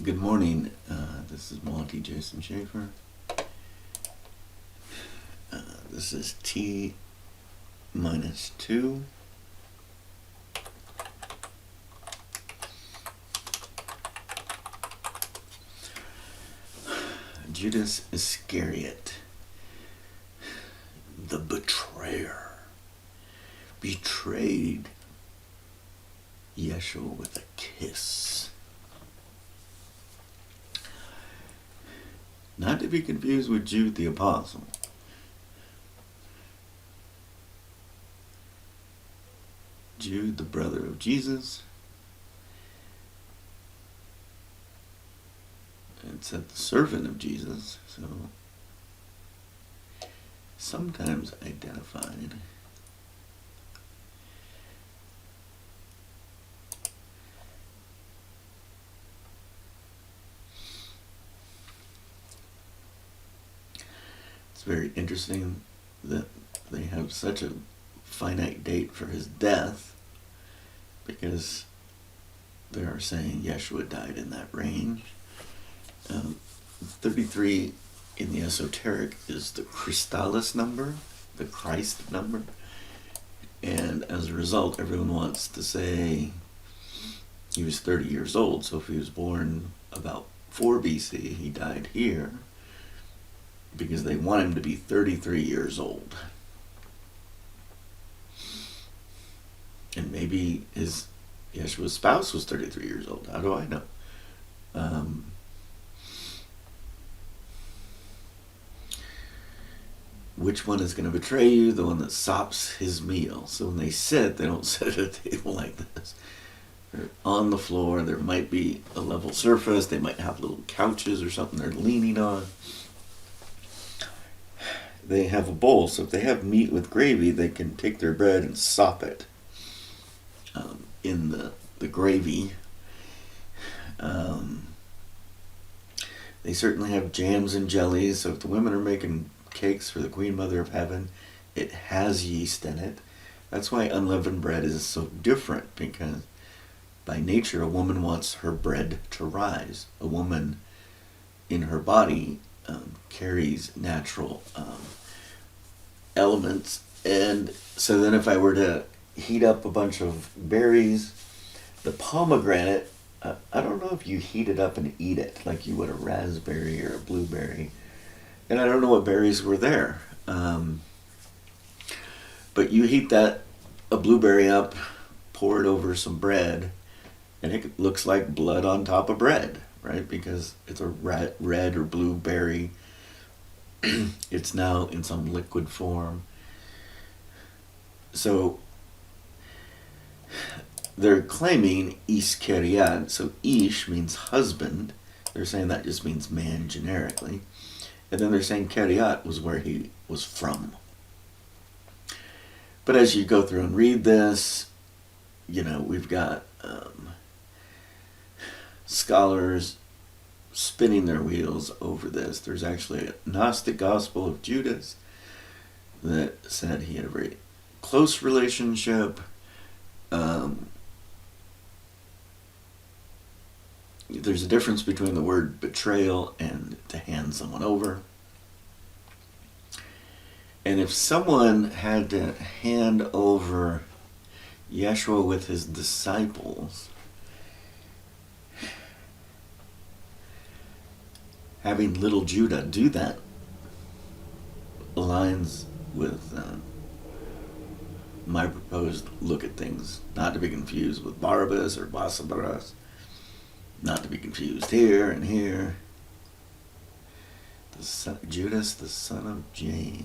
Good morning. This is Monty Jason Schaefer. This is T-2. Judas Iscariot, the betrayer, betrayed Yeshua with a kiss. Not to be confused with Jude the Apostle. Jude, the brother of Jesus. It said the servant of Jesus, so sometimes identified. It's very interesting that they have such a finite date for his death, because they are saying Yeshua died in that range. 33 in the esoteric is the Christalis number, the Christ number, and as a result everyone wants to say he was 30 years old. So if he was born about 4 BC, he died here, because they want him to be 33 years old. And maybe Yeshua's spouse was 33 years old. How do I know? Which one is going to betray you? The one that sops his meal. So when they sit, they don't sit at a table like this. They're on the floor. There might be a level surface. They might have little couches or something they're leaning on. They have a bowl, so if they have meat with gravy, they can take their bread and sop it in the gravy. They certainly have jams and jellies, so if the women are making cakes for the Queen Mother of Heaven, it has yeast in it. That's why unleavened bread is so different, because by nature a woman wants her bread to rise. A woman in her body carries natural elements, and so then if I were to heat up a bunch of berries, the pomegranate, I don't know if you heat it up and eat it like you would a raspberry or a blueberry, and I don't know what berries were there, but you heat a blueberry up, pour it over some bread, and it looks like blood on top of bread, right? Because it's a red or blue berry. It's now in some liquid form. So they're claiming Iskariot. So Ish means husband. They're saying that just means man generically. And then they're saying Kariot was where he was from. But as you go through and read this, we've got scholars spinning their wheels over this. There's actually a Gnostic Gospel of Judas that said he had a very close relationship. There's a difference between the word betrayal and to hand someone over. And if someone had to hand over Yeshua with his disciples, having little Judah do that aligns with my proposed look at things, not to be confused with Barabbas or Basabaras, not to be confused here and here. Judas, the son of James.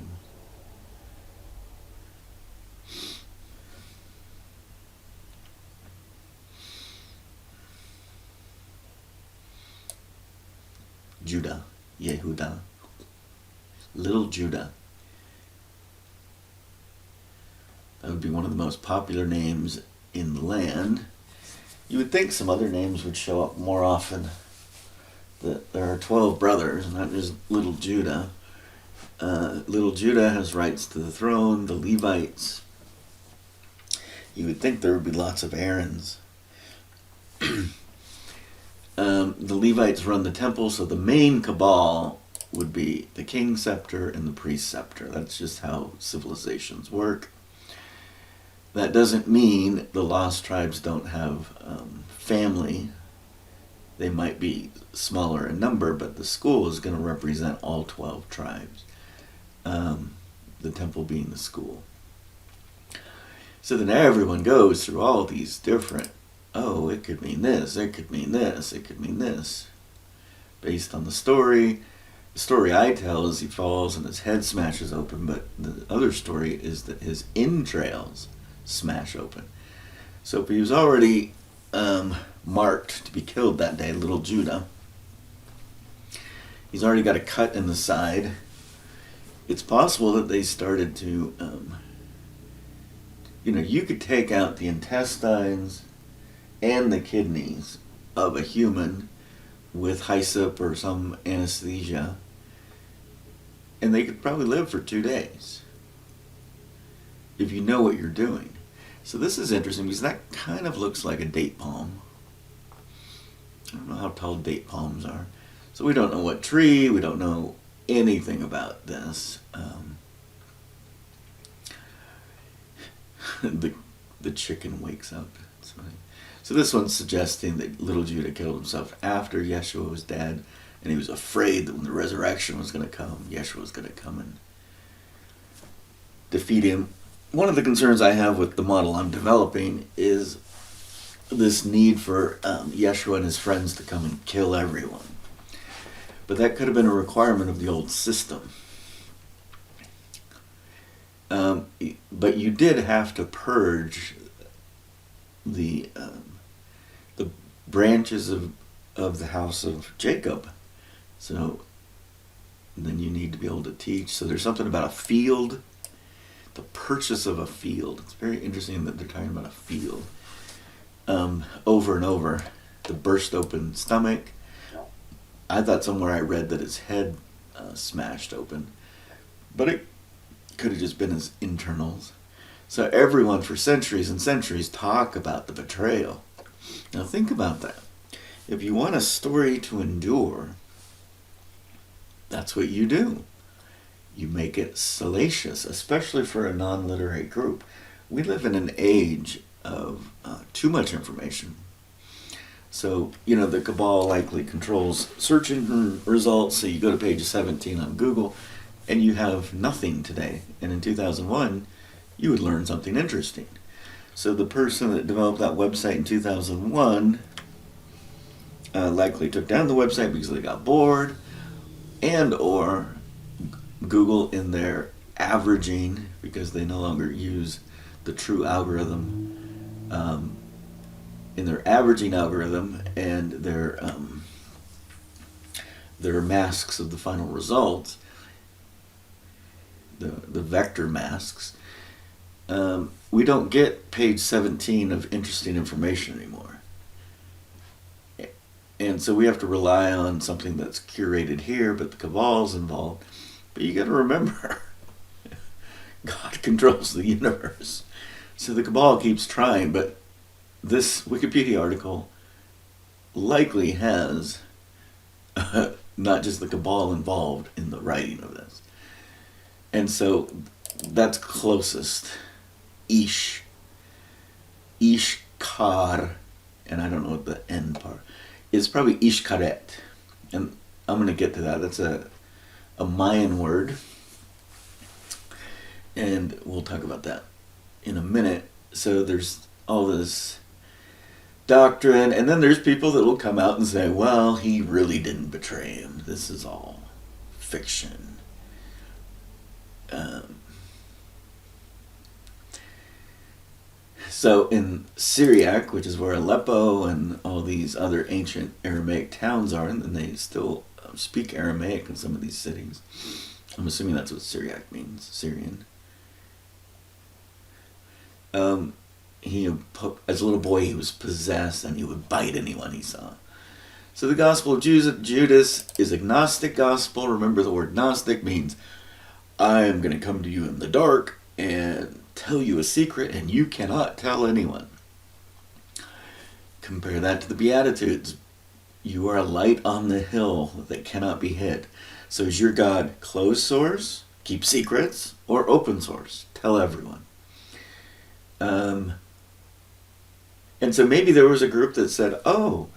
Judah, Yehuda, little Judah. That would be one of the most popular names in the land. You would think some other names would show up more often. That there are 12 brothers, not just little Judah. Little Judah has rights to the throne, the Levites. You would think there would be lots of Aarons. The Levites run the temple, so the main cabal would be the king's scepter and the priest's scepter. That's just how civilizations work. That doesn't mean the lost tribes don't have family. They might be smaller in number, but the school is going to represent all 12 tribes. The temple being the school. So then everyone goes through all these different, oh, it could mean this, it could mean this, it could mean this. Based on the story. The story I tell is he falls and his head smashes open, but the other story is that his entrails smash open. So if he was already marked to be killed that day, little Judah, he's already got a cut in the side. It's possible that they started to, you could take out the intestines and the kidneys of a human with hyssop or some anesthesia, and they could probably live for 2 days if you know what you're doing. So this is interesting because that kind of looks like a date palm. I don't know how tall date palms are. So we don't know what tree, we don't know anything about this. The chicken wakes up. It's funny. So this one's suggesting that little Judah killed himself after Yeshua was dead, and he was afraid that when the resurrection was going to come, Yeshua was going to come and defeat him. One of the concerns I have with the model I'm developing is this need for Yeshua and his friends to come and kill everyone. But that could have been a requirement of the old system. But you did have to purge the branches of the house of Jacob. So then you need to be able to teach. So there's something about a field, the purchase of a field. It's very interesting that they're talking about a field over and over. The burst open stomach. I thought somewhere I read that his head smashed open, but it could have just been his internals. So everyone for centuries and centuries talk about the betrayal. Now think about that. If you want a story to endure, that's what you do. You make it salacious, especially for a non-literary group. We live in an age of too much information. So, the cabal likely controls search engine results. So you go to page 17 on Google and you have nothing today. And in 2001, you would learn something interesting. So the person that developed that website in 2001 likely took down the website because they got bored, and or Google in their averaging, because they no longer use the true algorithm, in their averaging algorithm and their masks of the final results, the vector masks, we don't get page 17 of interesting information anymore. And so we have to rely on something that's curated here, but the cabal's involved. But you got to remember, God controls the universe. So the cabal keeps trying, but this Wikipedia article likely has not just the cabal involved in the writing of this. And so that's closest. Ishkar, and I don't know what the end part. It's probably Ishkaret. And I'm going to get to that. That's a Mayan word. And we'll talk about that in a minute. So there's all this doctrine, and then there's people that will come out and say, well, he really didn't betray him. This is all fiction. So in Syriac, which is where Aleppo and all these other ancient Aramaic towns are, and they still speak Aramaic in some of these cities. I'm assuming that's what Syriac means, Syrian. As a little boy, he was possessed, and he would bite anyone he saw. So the Gospel of Judas is a Gnostic gospel. Remember, the word Gnostic means I am going to come to you in the dark and tell you a secret, and you cannot tell anyone. Compare that to the Beatitudes. You are a light on the hill that cannot be hid. So is your God closed source, keep secrets, or open source, tell everyone? And so maybe there was a group that said, oh,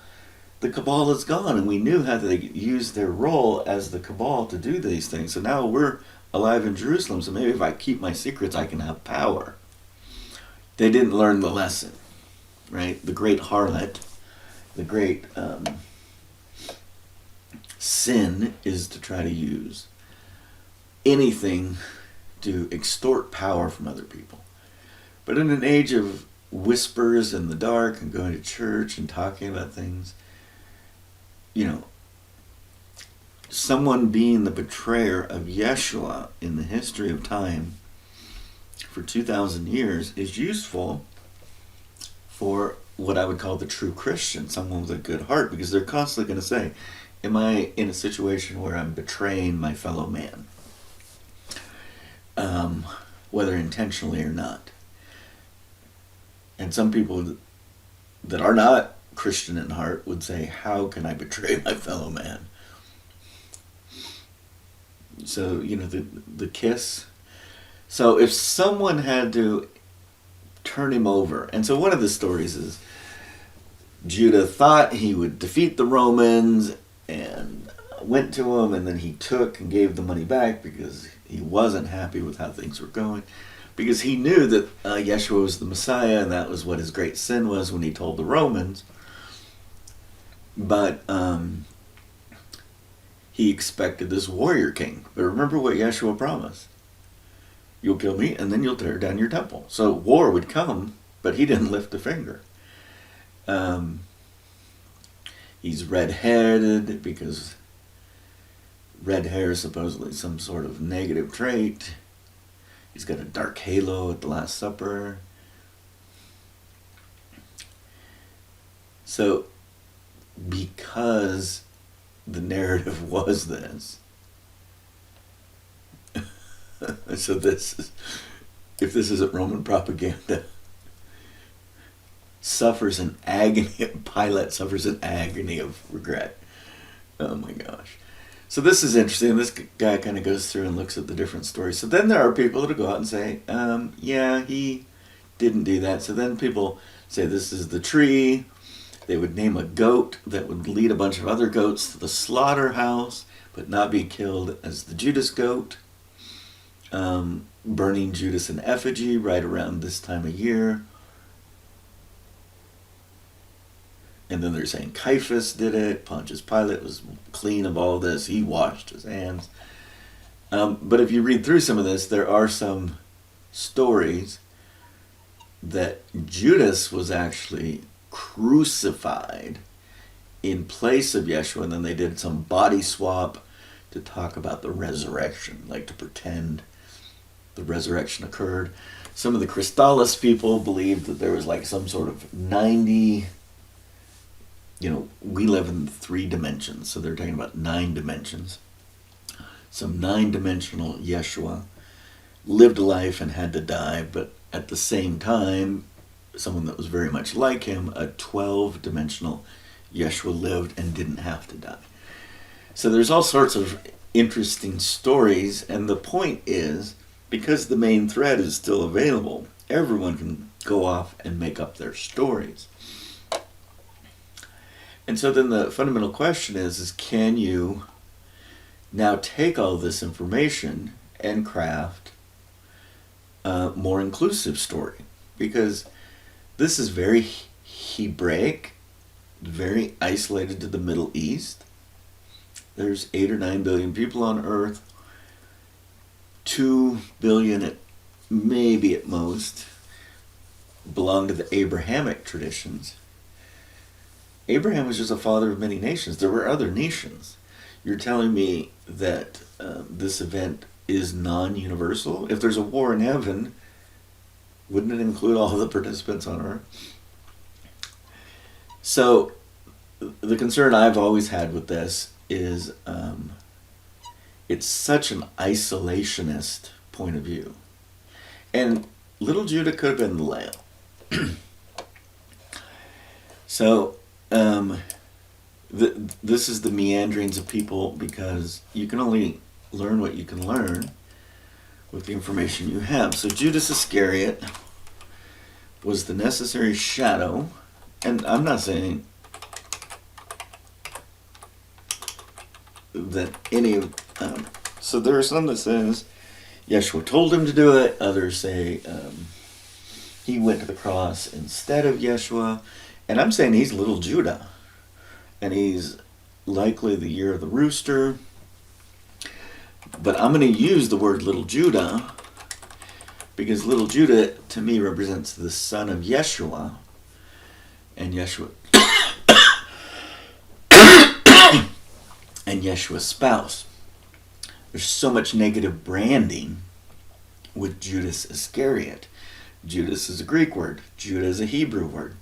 the cabal is gone, and we knew how they used their role as the cabal to do these things. So now we're alive in Jerusalem, so maybe if I keep my secrets, I can have power. They didn't learn the lesson, right? The great harlot, the great sin is to try to use anything to extort power from other people. But in an age of whispers in the dark and going to church and talking about things, someone being the betrayer of Yeshua in the history of time for 2,000 years is useful for what I would call the true Christian, someone with a good heart, because they're constantly going to say, am I in a situation where I'm betraying my fellow man? Whether intentionally or not. And some people that are not Christian in heart would say, how can I betray my fellow man? So, the kiss. So if someone had to turn him over, and so one of the stories is Judah thought he would defeat the Romans and went to him, and then he took and gave the money back because he wasn't happy with how things were going, because he knew that Yeshua was the Messiah, and that was what his great sin was when he told the Romans. But he expected this warrior king. But remember what Yeshua promised. You'll kill me, and then you'll tear down your temple. So war would come, but he didn't lift a finger. He's red-headed because red hair is supposedly some sort of negative trait. He's got a dark halo at the Last Supper. So, because the narrative was this, so if this isn't Roman propaganda, suffers an agony, Pilate suffers an agony of regret. Oh my gosh. So this is interesting. This guy kind of goes through and looks at the different stories. So then there are people that go out and say, yeah, he didn't do that. So then people say this is the tree. They would name a goat that would lead a bunch of other goats to the slaughterhouse, but not be killed as the Judas goat. Burning Judas in effigy right around this time of year. And then they're saying Caiaphas did it. Pontius Pilate was clean of all this. He washed his hands. But if you read through some of this, there are some stories that Judas was actually crucified in place of Yeshua, and then they did some body swap to talk about the resurrection, like to pretend the resurrection occurred. Some of the Christalis people believed that there was like some sort of 90... we live in 3 dimensions, so they're talking about 9 dimensions. Some 9-dimensional Yeshua lived a life and had to die, but at the same time, someone that was very much like him, a 12-dimensional Yeshua lived and didn't have to die. So there's all sorts of interesting stories, and the point is, because the main thread is still available, everyone can go off and make up their stories. And so then the fundamental question is can you now take all this information and craft a more inclusive story? Because this is very Hebraic, very isolated to the Middle East. There's 8 or 9 billion people on Earth. 2 billion, maybe at most, belong to the Abrahamic traditions. Abraham was just a father of many nations. There were other nations. You're telling me that this event is non-universal? If there's a war in heaven, wouldn't it include all the participants on Earth? So the concern I've always had with this is it's such an isolationist point of view. And little Judah could have been the lamb. So This is the meanderings of people, because you can only learn what you can learn with the information you have. So Judas Iscariot was the necessary shadow, and I'm not saying that any of so there are some that says Yeshua told him to do it. Others say he went to the cross instead of Yeshua, and I'm saying he's little Judah, and he's likely the year of the rooster. But I'm going to use the word little Judah because little Judah to me represents the son of Yeshua, and Yeshua and Yeshua's spouse. There's so much negative branding with Judas Iscariot. Judas is a Greek word. Judah is a Hebrew word.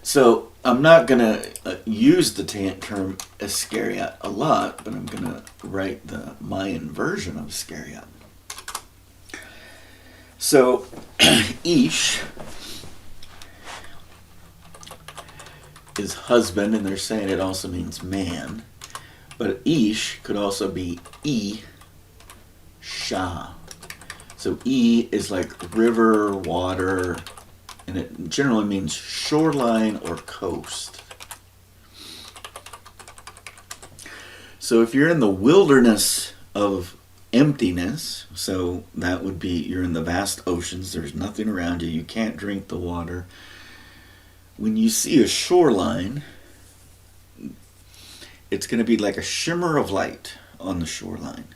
So I'm not going to use the term Iscariot a lot, but I'm going to write the Mayan version of Iscariot. So Ish is husband, and they're saying it also means man. But Ish could also be Shah. So E is like river, water, and it generally means shoreline or coast. So if you're in the wilderness of emptiness, so that would be you're in the vast oceans, there's nothing around you, you can't drink the water. When you see a shoreline, it's going to be like a shimmer of light on the shoreline.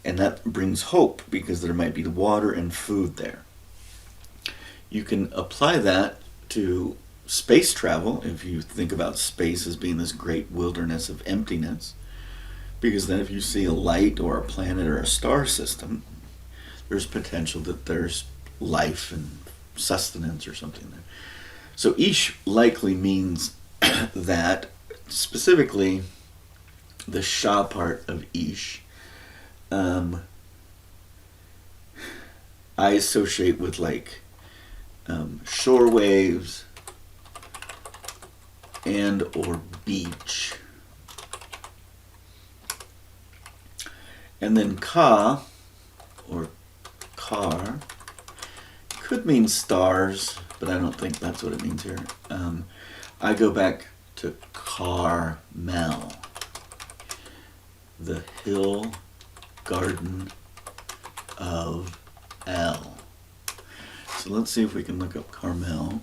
And that brings hope because there might be water and food there. You can apply that to space travel if you think about space as being this great wilderness of emptiness. Because then if you see a light or a planet or a star system, there's potential that there's life and sustenance or something there. So Ish likely means that, specifically the Shah part of Ish, I associate with like shore waves and or beach. And then Ka, or Kar, could mean stars, but I don't think that's what it means here. I go back to Carmel, the hill garden of El. So let's see if we can look up Carmel.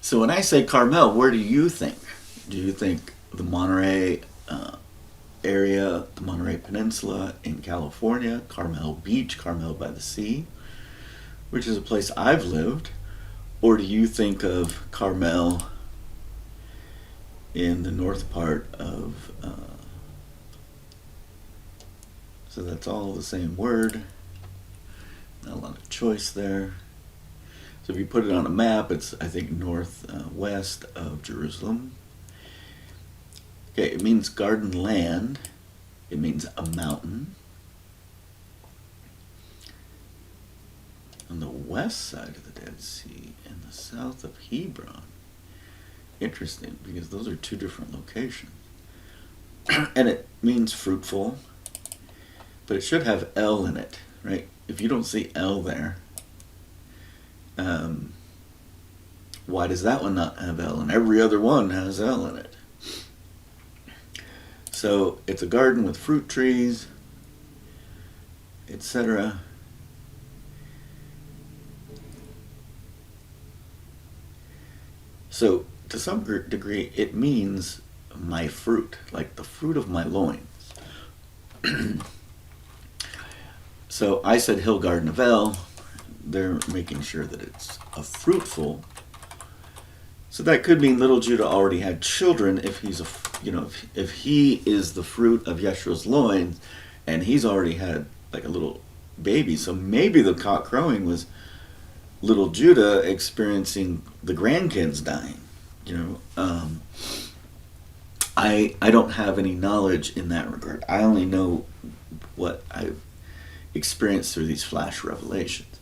So when I say Carmel, where do you think? Do you think the Monterey area, the Monterey Peninsula in California, Carmel Beach, Carmel by the Sea, which is a place I've lived? Or do you think of Carmel in the north part of, so that's all the same word, not a lot of choice there. So if you put it on a map, it's, I think, northwest of Jerusalem. Okay, it means garden land. It means a mountain. On the west side of the Dead Sea and the south of Hebron. Interesting, because those are two different locations. And it means fruitful, but it should have El in it, right? If you don't see El there, why does that one not have El? And every other one has El in it. So it's a garden with fruit trees, etc. So to some degree, it means my fruit, like the fruit of my loins. So I said Hill Garden of El. They're making sure that it's a fruitful. So that could mean little Judah already had children if he's if he is the fruit of Yeshua's loins, and he's already had like a little baby. So maybe the cock crowing was little Judah experiencing the grandkids dying. I don't have any knowledge in that regard. I only know what I've experienced through these flash revelations.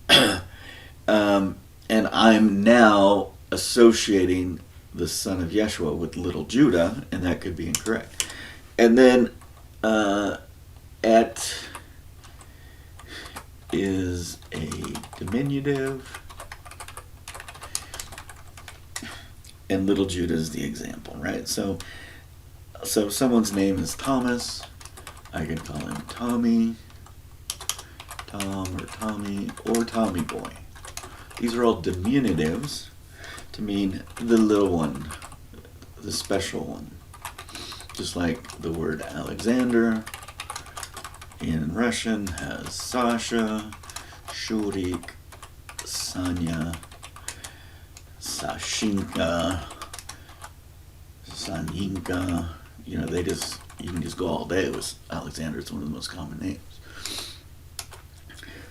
And I'm now associating the son of Yeshua with little Judah, and that could be incorrect. And then et is a diminutive, and little Judah is the example, right? So if someone's name is Thomas, I can call him Tommy, Tom or Tommy, or Tommy Boy. These are all diminutives to mean the little one, the special one. Just like the word Alexander in Russian has Sasha, Shurik, Sanya, Sashinka, Saninka. You know, you can just go all day with Alexander. It's one of the most common names.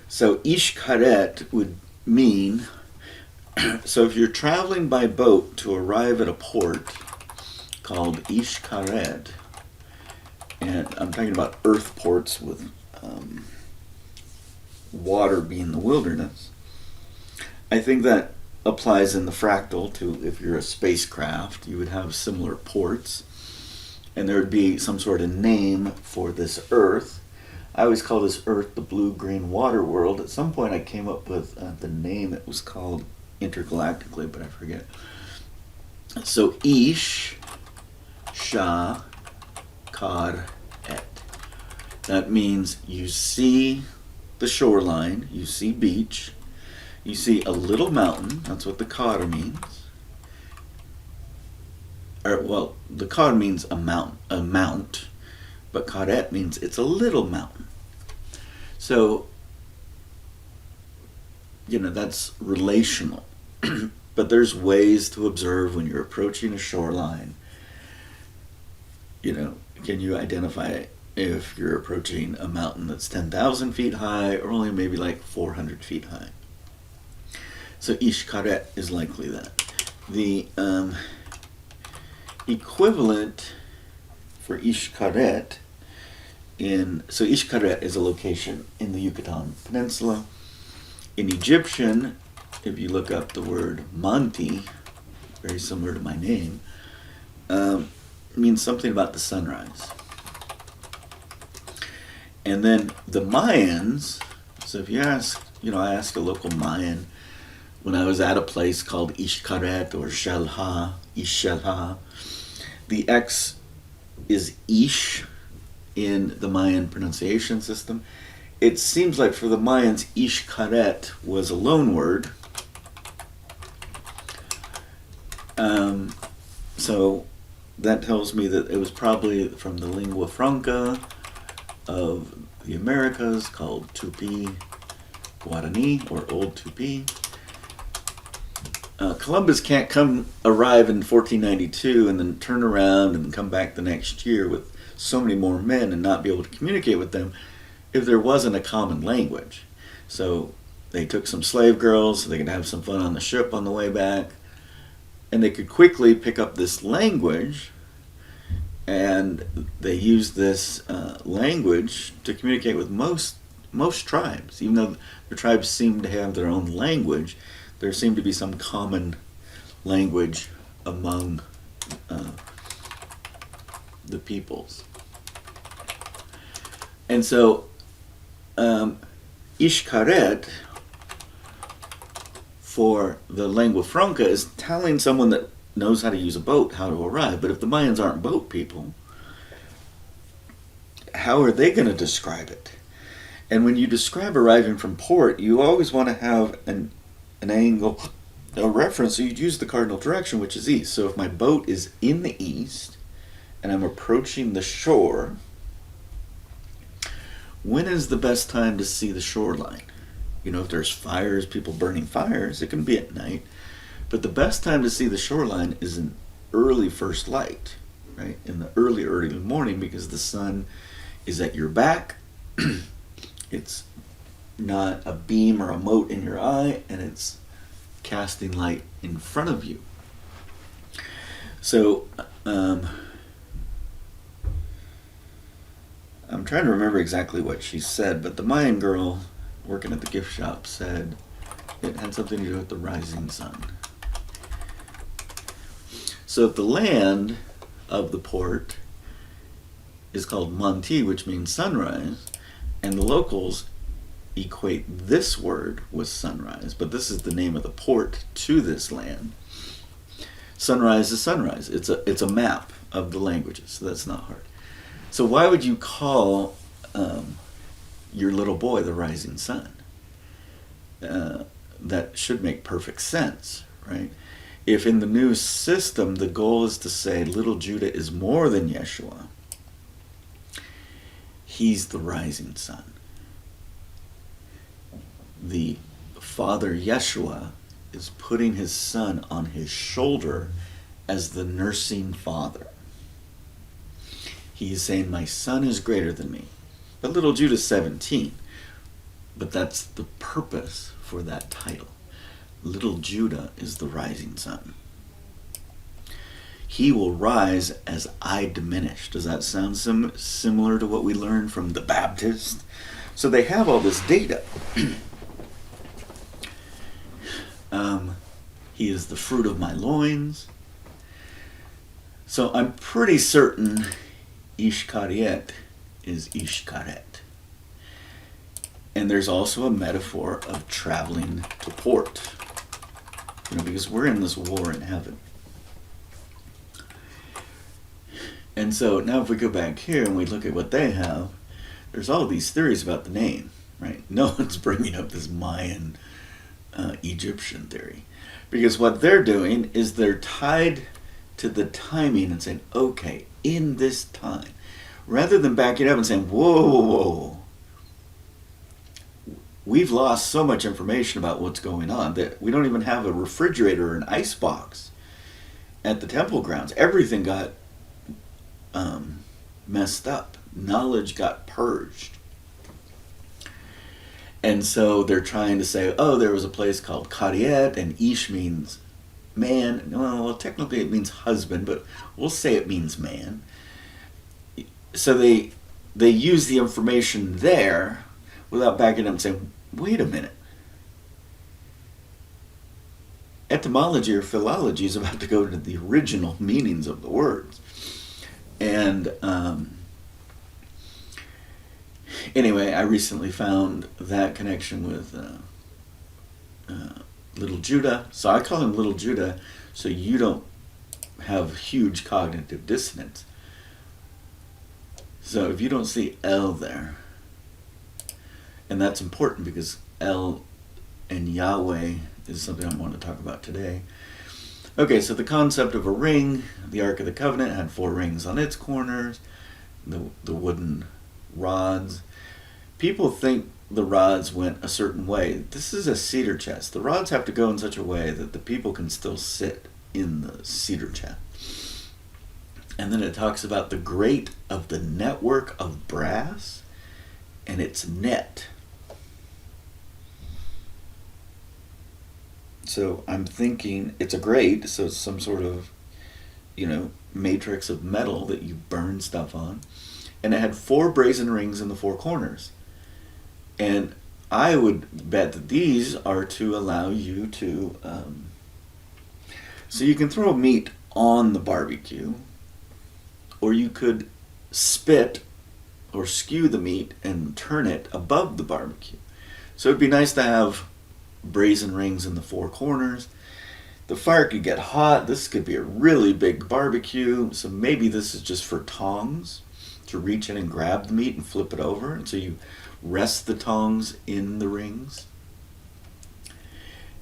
So Ish Karet would mean, so if you're traveling by boat to arrive at a port called Ish Karet, and I'm talking about earth ports with water being the wilderness, I think that applies in the fractal to if you're a spacecraft, you would have similar ports, and there would be some sort of name for this earth. I always call this earth the blue-green water world. At some point I came up with the name it was called intergalactically, but I forget. So Ish, Shah, Kar, Et. That means you see the shoreline, you see beach, you see a little mountain. That's what the Kar means. Or, well, the Kar means a mount, but Karet means it's a little mountain. So, you know, that's relational. But there's ways to observe when you're approaching a shoreline. You know, can you identify if you're approaching a mountain that's 10,000 feet high or only maybe like 400 feet high? So Ish Karet is likely that. The equivalent for Ish Karet so Ish Karet is a location in the Yucatan Peninsula. In Egyptian, if you look up the word Manti, very similar to my name, it means something about the sunrise. And then the Mayans, so if you ask, I asked a local Mayan when I was at a place called Ishkaret or Shelha, Ishelha. The X is Ish in the Mayan pronunciation system. It seems like for the Mayans, Ishkaret was a loan word. So that tells me that it was probably from the lingua franca of the Americas called Tupi Guarani or Old Tupi. Columbus can't arrive in 1492 and then turn around and come back the next year with so many more men and not be able to communicate with them if there wasn't a common language. So they took some slave girls so they could have some fun on the ship on the way back, and they could quickly pick up this language, and they used this language to communicate with most tribes. Even though the tribes seemed to have their own language, there seemed to be some common language among the peoples. And so Ishkaret for the lingua franca is telling someone that knows how to use a boat how to arrive. But if the Mayans aren't boat people, how are they going to describe it? And when you describe arriving from port, you always want to have an angle, a reference, so you'd use the cardinal direction, which is east. So if my boat is in the east and I'm approaching the shore, when is the best time to see the shoreline? If there's fires, people burning fires, it can be at night. But the best time to see the shoreline is in early first light, right? In the early morning, because the sun is at your back. It's not a beam or a mote in your eye, and it's casting light in front of you. So I'm trying to remember exactly what she said, but the Mayan girl working at the gift shop said it had something to do with the rising sun. So if the land of the port is called Monti, which means sunrise, and the locals equate this word with sunrise, but this is the name of the port to this land. Sunrise is sunrise. It's a map of the languages, so that's not hard. So why would you call your little boy the rising sun? That should make perfect sense, right? If in the new system the goal is to say little Judah is more than Yeshua, he's the rising sun. The father Yeshua is putting his son on his shoulder as the nursing father. He is saying, my son is greater than me. But little Judah's 17. But that's the purpose for that title. Little Judah is the rising sun. He will rise as I diminish. Does that sound similar to what we learned from the Baptist? So they have all this data. He is the fruit of my loins. So I'm pretty certain Ishkariet is Ishkaret. And there's also a metaphor of traveling to port. Because we're in this war in heaven. And so now if we go back here and we look at what they have, there's all these theories about the name, right? No one's bringing up this Mayan Egyptian theory. Because what they're doing is they're tied to the timing and saying, okay, in this time, rather than backing up and saying, whoa, we've lost so much information about what's going on that we don't even have a refrigerator or an ice box at the temple grounds. Everything got messed up. Knowledge got purged. And so they're trying to say, oh, there was a place called Kariet, and Ish means man. Well, technically it means husband, but we'll say it means man. So they use the information there without backing up and saying, wait a minute. Etymology or philology is about to go to the original meanings of the words. And anyway, I recently found that connection with little Judah. So I call him little Judah so you don't have huge cognitive dissonance. So if you don't see L there, and that's important because El and Yahweh is something I want to talk about today. Okay, so the concept of a ring, the Ark of the Covenant had 4 rings on its corners, the wooden rods. People think the rods went a certain way. This is a cedar chest. The rods have to go in such a way that the people can still sit in the cedar chest. And then it talks about the grate of the network of brass and its net. So I'm thinking it's a grate, so it's some sort of, matrix of metal that you burn stuff on. And it had 4 brazen rings in the 4 corners. And I would bet that these are to allow you to, so you can throw meat on the barbecue, or you could spit or skew the meat and turn it above the barbecue. So it'd be nice to have brazen rings in the 4 corners. The fire could get hot. This could be a really big barbecue. So maybe this is just for tongs to reach in and grab the meat and flip it over. And so you rest the tongs in the rings.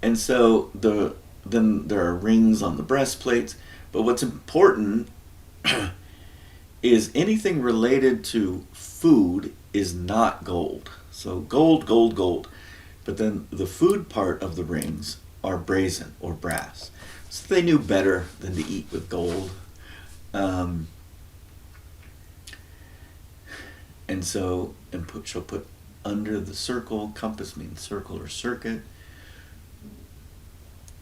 And so then there are rings on the breastplates. But what's important is anything related to food is not gold. So gold, gold, gold. But then the food part of the rings are brazen or brass. So they knew better than to eat with gold. And so, she'll put under the circle, compass means circle or circuit.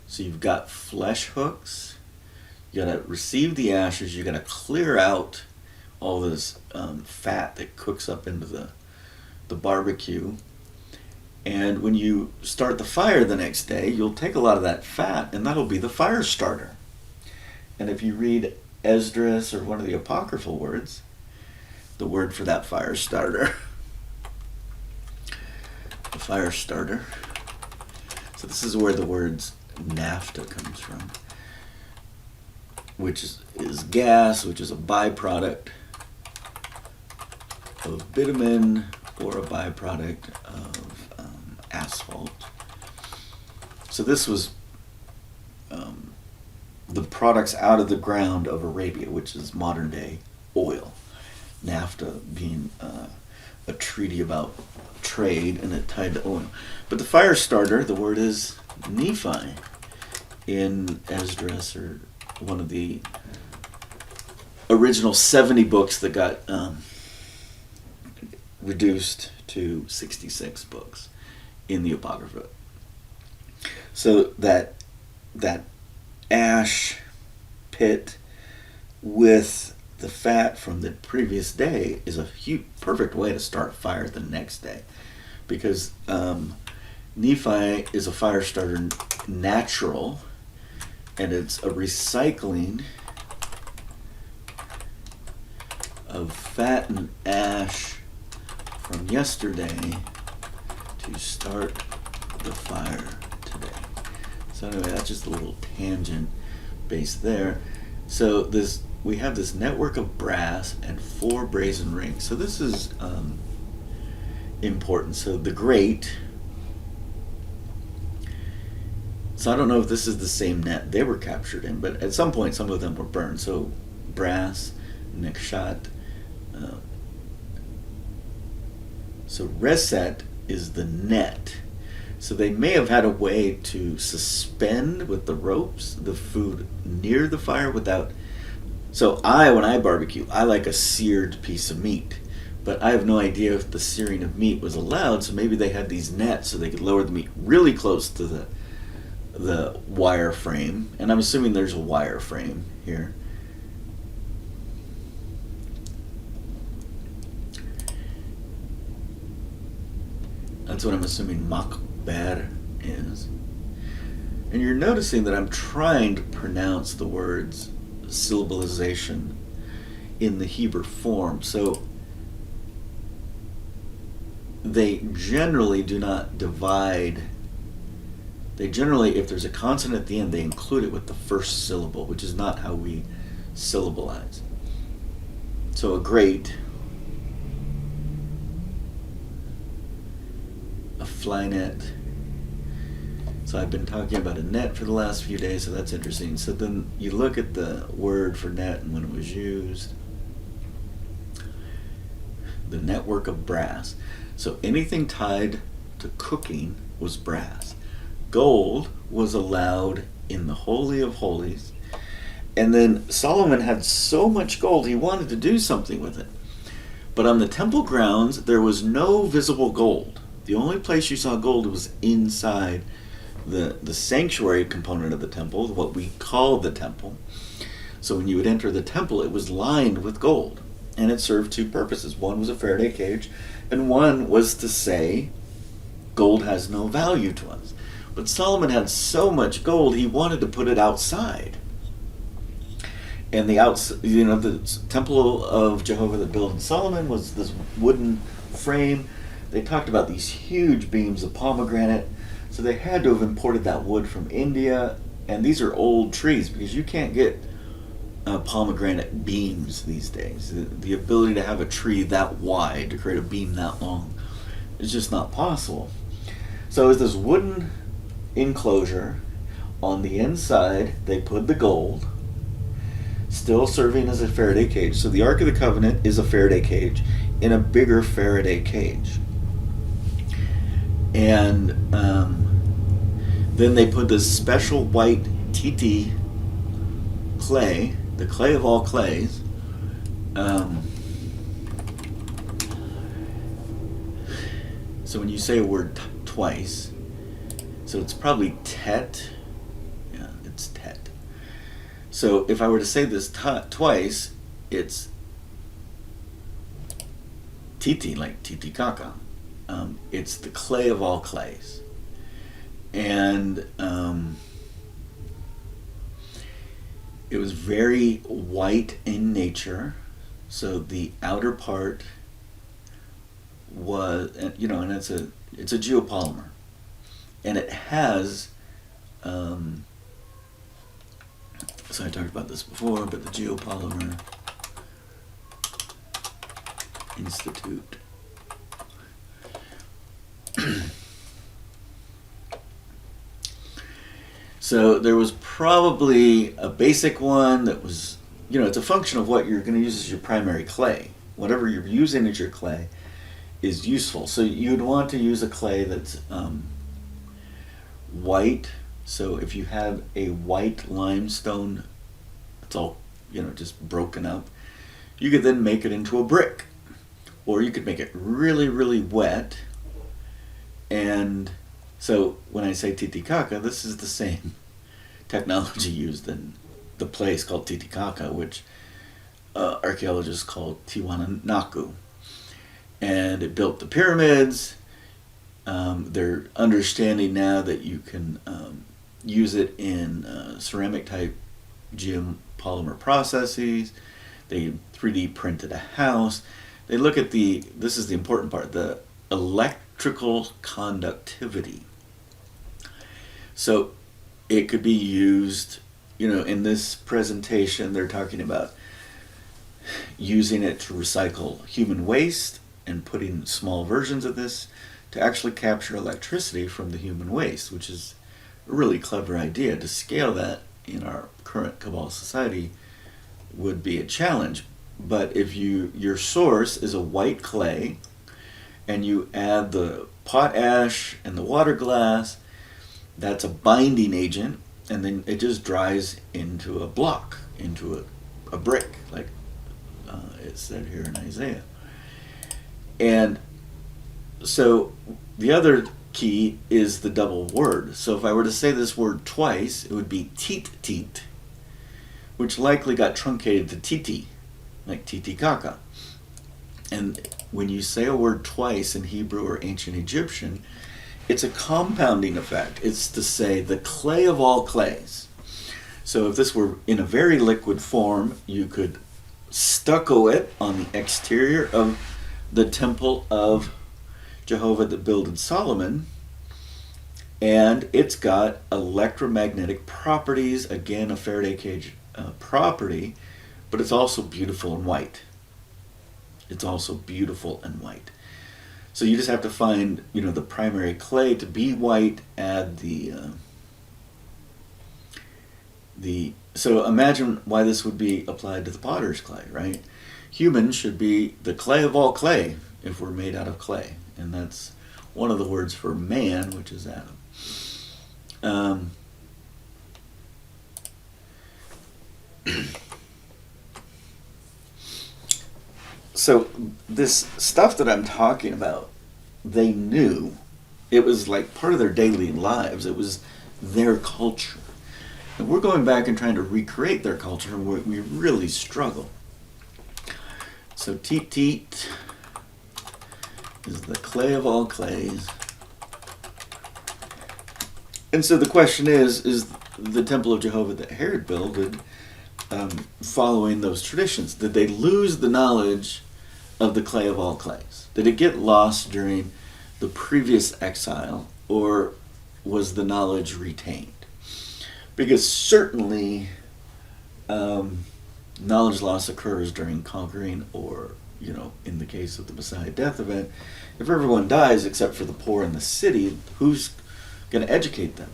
So you've got flesh hooks. You gotta receive the ashes. You gotta clear out all this fat that cooks up into the barbecue. And when you start the fire the next day, you'll take a lot of that fat, and that'll be the fire starter. And if you read Esdras or one of the apocryphal words, the word for that fire starter, the fire starter. So this is where the words naphtha comes from, which is gas, which is a byproduct of bitumen or a byproduct of asphalt. So this was the products out of the ground of Arabia, which is modern day oil. NAFTA being a treaty about trade, and it tied to oil. But the fire starter, the word is Nephi in Esdras, or one of the original 70 books that got reduced to 66 books in the Apocrypha. So that ash pit with the fat from the previous day is a perfect way to start a fire the next day, because Nephi is a fire starter natural, and it's a recycling of fat and ash from yesterday to start the fire today. So anyway, that's just a little tangent based there. So we have this network of brass and 4 brazen rings. So this is important. So the grate. So I don't know if this is the same net they were captured in, but at some point some of them were burned. So brass, nekshat. So reset is the net. So they may have had a way to suspend with the ropes the food near the fire without. So when I barbecue, I like a seared piece of meat, but I have no idea if the searing of meat was allowed. So maybe they had these nets so they could lower the meat really close to the wire frame, and I'm assuming there's a wire frame here. That's what I'm assuming makber is. And you're noticing that I'm trying to pronounce the words syllabalization in the Hebrew form. So they generally do not divide. They generally, if there's a consonant at the end, they include it with the first syllable, which is not how we syllabalize. So a grate, a fly net. So I've been talking about a net for the last few days, so that's interesting. So then you look at the word for net and when it was used. The network of brass. So anything tied to cooking was brass. Gold was allowed in the Holy of Holies. And then Solomon had so much gold, he wanted to do something with it. But on the temple grounds, there was no visible gold. The only place you saw gold was inside the sanctuary component of the temple, what we call the temple. So when you would enter the temple, it was lined with gold. And it served 2 purposes. One was a Faraday cage, and one was to say, gold has no value to us. But Solomon had so much gold, he wanted to put it outside. And the temple of Jehovah that built in Solomon was this wooden frame. They talked about these huge beams of pomegranate. So they had to have imported that wood from India. And these are old trees, because you can't get pomegranate beams these days. The ability to have a tree that wide to create a beam that long is just not possible. So it's this wooden enclosure. On the inside, they put the gold, still serving as a Faraday cage. So the Ark of the Covenant is a Faraday cage in a bigger Faraday cage. And then they put this special white T-2 clay, the clay of all clays. So when you say a word twice, so it's probably tet. Yeah, it's tet. So if I were to say this twice, it's Titi, like Titicaca. It's the clay of all clays. And it was very white in nature. So the outer part was, and it's a geopolymer. And it has, so I talked about this before, but the Geopolymer Institute. So there was probably a basic one that was, it's a function of what you're going to use as your primary clay. Whatever you're using as your clay is useful. So you'd want to use a clay that's white. So if you have a white limestone, it's all, just broken up, you could then make it into a brick. Or you could make it really, really wet. And so when I say Titicaca, this is the same technology used in the place called Titicaca, which archaeologists call Tiwanaku. And it built the pyramids. They're understanding now that you can use it in ceramic type geopolymer processes. They 3D printed a house. They look at this is the important part, the electrical conductivity. So it could be used, in this presentation they're talking about using it to recycle human waste and putting small versions of this to actually capture electricity from the human waste, which is a really clever idea. To scale that in our current Cabal society would be a challenge. But if your source is a white clay and you add the potash and the water glass, that's a binding agent, and then it just dries into a block, into a brick, like it said here in Isaiah. And so the other key is the double word. So if I were to say this word twice, it would be teet, which likely got truncated to titi, like Titicaca. And when you say a word twice in Hebrew or ancient Egyptian, it's a compounding effect. It's to say the clay of all clays. So if this were in a very liquid form, you could stucco it on the exterior of the temple of Jehovah that builded Solomon, and it's got electromagnetic properties, again a Faraday cage property, but it's also beautiful and white. It's also beautiful and white. So you just have to find, the primary clay to be white, add so imagine why this would be applied to the potter's clay, right? Humans should be the clay of all clay if we're made out of clay. And that's one of the words for man, which is Adam. So this stuff that I'm talking about, they knew. It was like part of their daily lives. It was their culture. And we're going back and trying to recreate their culture, and we really struggle. So teet is the clay of all clays. And so the question is the temple of Jehovah that Herod builded following those traditions? Did they lose the knowledge of the clay of all clays? Did it get lost during the previous exile, or was the knowledge retained? Because certainly knowledge loss occurs during conquering, or in the case of the Messiah death event, if everyone dies except for the poor in the city, who's going to educate them?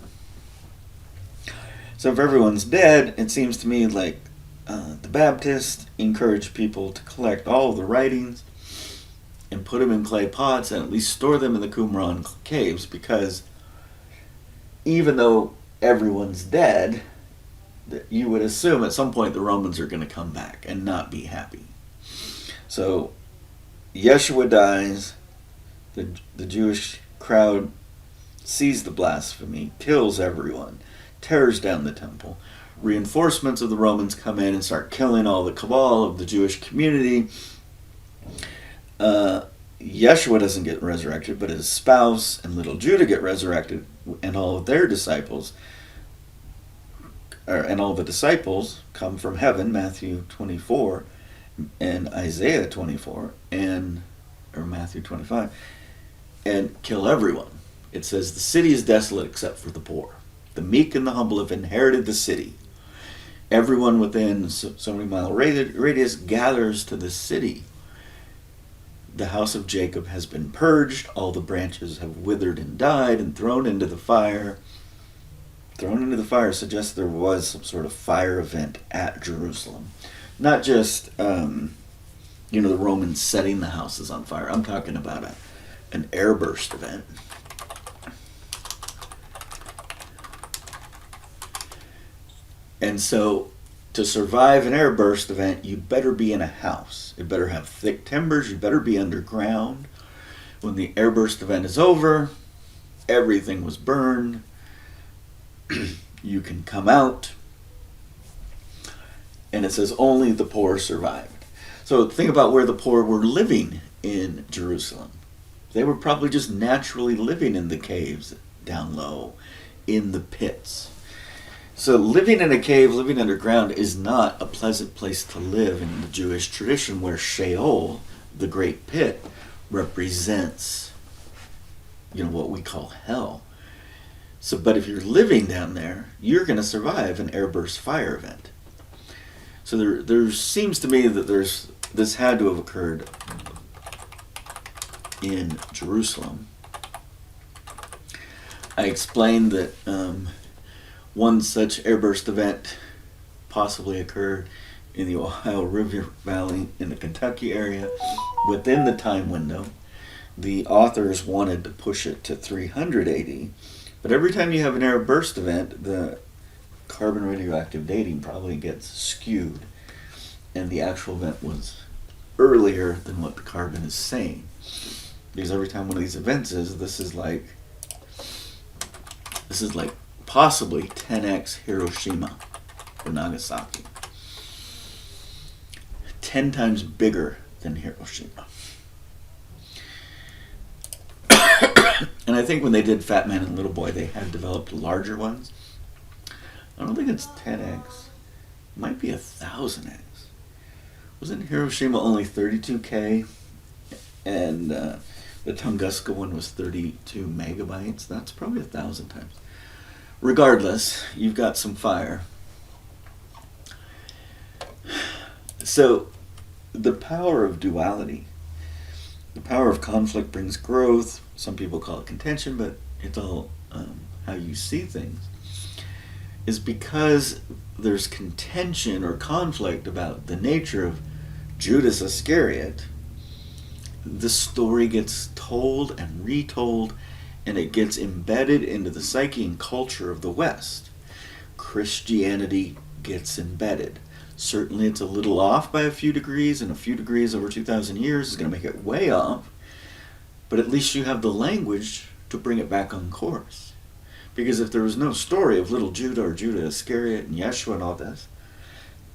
So if everyone's dead, it seems to me like the Baptists encouraged people to collect all of the writings and put them in clay pots and at least store them in the Qumran caves, because even though everyone's dead, you would assume at some point the Romans are going to come back and not be happy. So Yeshua dies, the Jewish crowd sees the blasphemy, kills everyone, tears down the temple. Reinforcements of the Romans come in and start killing all the cabal of the Jewish community. Yeshua doesn't get resurrected, but his spouse and little Judah get resurrected, and all of their disciples, and all the disciples come from heaven, Matthew 24 and Isaiah 24, or Matthew 25, and kill everyone. It says, the city is desolate except for the poor. The meek and the humble have inherited the city. Everyone within so many mile radius gathers to the city. The house of Jacob has been purged. All the branches have withered and died and thrown into the fire. Thrown into the fire suggests there was some sort of fire event at Jerusalem. Not just, the Romans setting the houses on fire. I'm talking about an airburst event. And so, to survive an airburst event, you better be in a house. It better have thick timbers. You better be underground. When the airburst event is over, everything was burned. You can come out. And it says only the poor survived. So think about where the poor were living in Jerusalem. They were probably just naturally living in the caves down low, in the pits. So living in a cave, living underground, is not a pleasant place to live in the Jewish tradition, where Sheol, the great pit, represents, what we call hell. So, but if you're living down there, you're going to survive an airburst fire event. So there seems to me that this had to have occurred in Jerusalem. I explained that one such airburst event possibly occurred in the Ohio River Valley in the Kentucky area within the time window. The authors wanted to push it to 300 AD, but every time you have an airburst event, the carbon radioactive dating probably gets skewed, and the actual event was earlier than what the carbon is saying. Because every time one of these events is, this is like possibly 10x Hiroshima or Nagasaki. 10 times bigger than Hiroshima. And I think when they did Fat Man and Little Boy, they had developed larger ones. I don't think it's 10x. It might be 1,000x. Wasn't Hiroshima only 32K? And the Tunguska one was 32 megabytes. That's probably 1,000 times. Regardless, you've got some fire. So, the power of duality, the power of conflict brings growth. Some people call it contention, but it's all how you see things. Is because there's contention or conflict about the nature of Judas Iscariot, the story gets told and retold, and it gets embedded into the psyche and culture of the West. Christianity gets embedded. Certainly it's a little off by a few degrees, and a few degrees over 2,000 years is going to make it way off, but at least you have the language to bring it back on course. Because if there was no story of little Judah or Judah Iscariot and Yeshua and all this,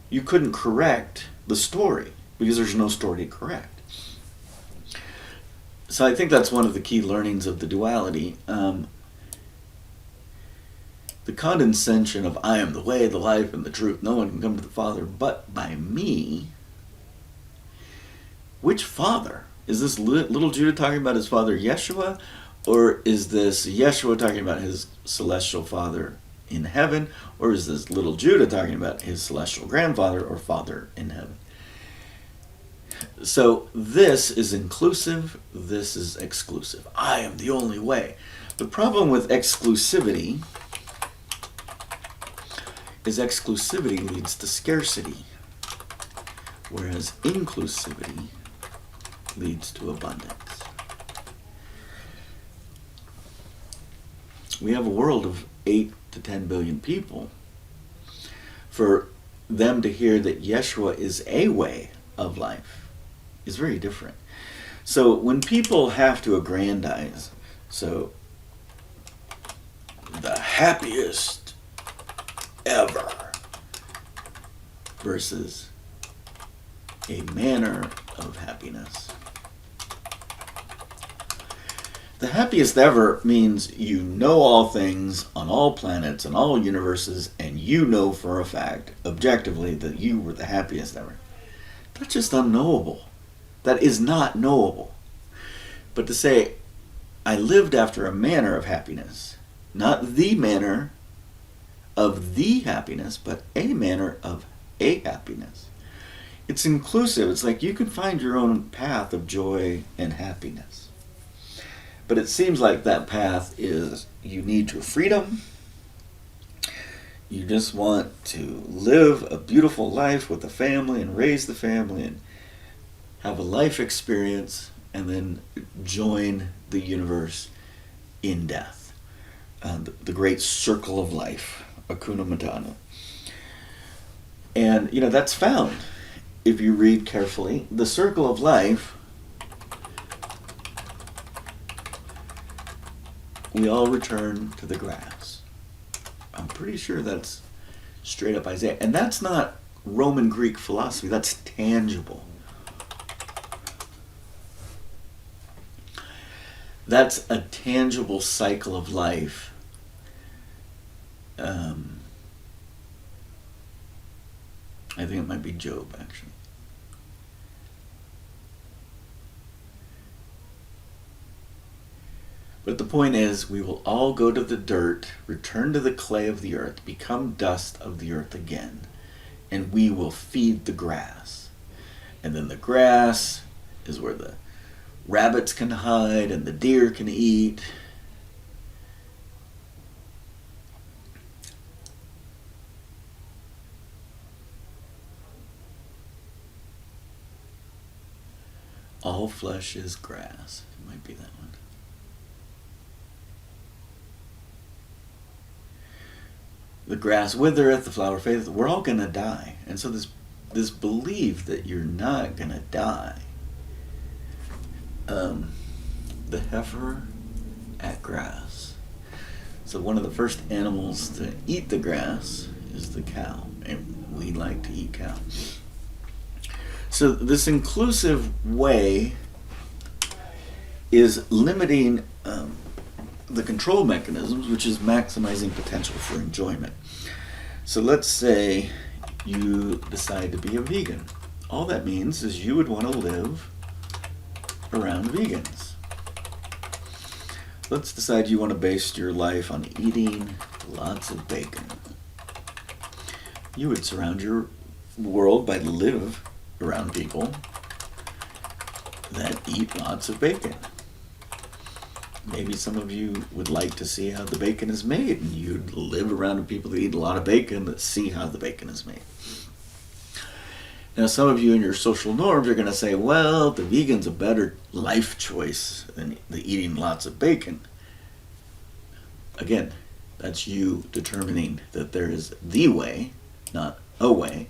you couldn't correct the story, because there's no story to correct. So I think that's one of the key learnings of the duality. The condescension of I am the way, the life, and the truth. No one can come to the Father but by me. Which Father? Is this little Judah talking about his father Yeshua? Or is this Yeshua talking about his celestial father in heaven? Or is this little Judah talking about his celestial grandfather or father in heaven? So this is inclusive, this is exclusive. I am the only way. The problem with exclusivity is exclusivity leads to scarcity, whereas inclusivity leads to abundance. We have a world of 8 to 10 billion people. For them to hear that Yeshua is a way of life is very different. So when people have to aggrandize, so the happiest ever versus a manner of happiness, The happiest ever means you know all things on all planets and all universes, and you know for a fact, objectively, that you were the happiest ever. That's just unknowable. That is not knowable. But to say, I lived after a manner of happiness, not the manner of the happiness, but a manner of a happiness. It's inclusive. It's like you can find your own path of joy and happiness. But it seems like that path is you need your freedom. You just want to live a beautiful life with the family and raise the family and have a life experience and then join the universe in death. The great circle of life, Hakuna Matata. And, that's found. If you read carefully, the circle of life, we all return to the grass. I'm pretty sure that's straight up Isaiah. And that's not Roman Greek philosophy, that's tangible. That's a tangible cycle of life. I think it might be Job, actually. But the point is, we will all go to the dirt, return to the clay of the earth, become dust of the earth again, and we will feed the grass. And then the grass is where the rabbits can hide and the deer can eat. All flesh is grass. It might be that one. The grass withereth, the flower fadeth. We're all going to die. And so this belief that you're not going to die. The heifer at grass. So one of the first animals to eat the grass is the cow. And we like to eat cow. So this inclusive way is limiting the control mechanisms, which is maximizing potential for enjoyment. So let's say you decide to be a vegan. All that means is you would want to live around vegans. Let's decide you want to base your life on eating lots of bacon. You would surround your world by live around people that eat lots of bacon. Maybe some of you would like to see how the bacon is made, and you'd live around people that eat a lot of bacon that see how the bacon is made. Now, some of you in your social norms are going to say, well, the vegan's a better life choice than the eating lots of bacon. Again, that's you determining that there is the way, not a way.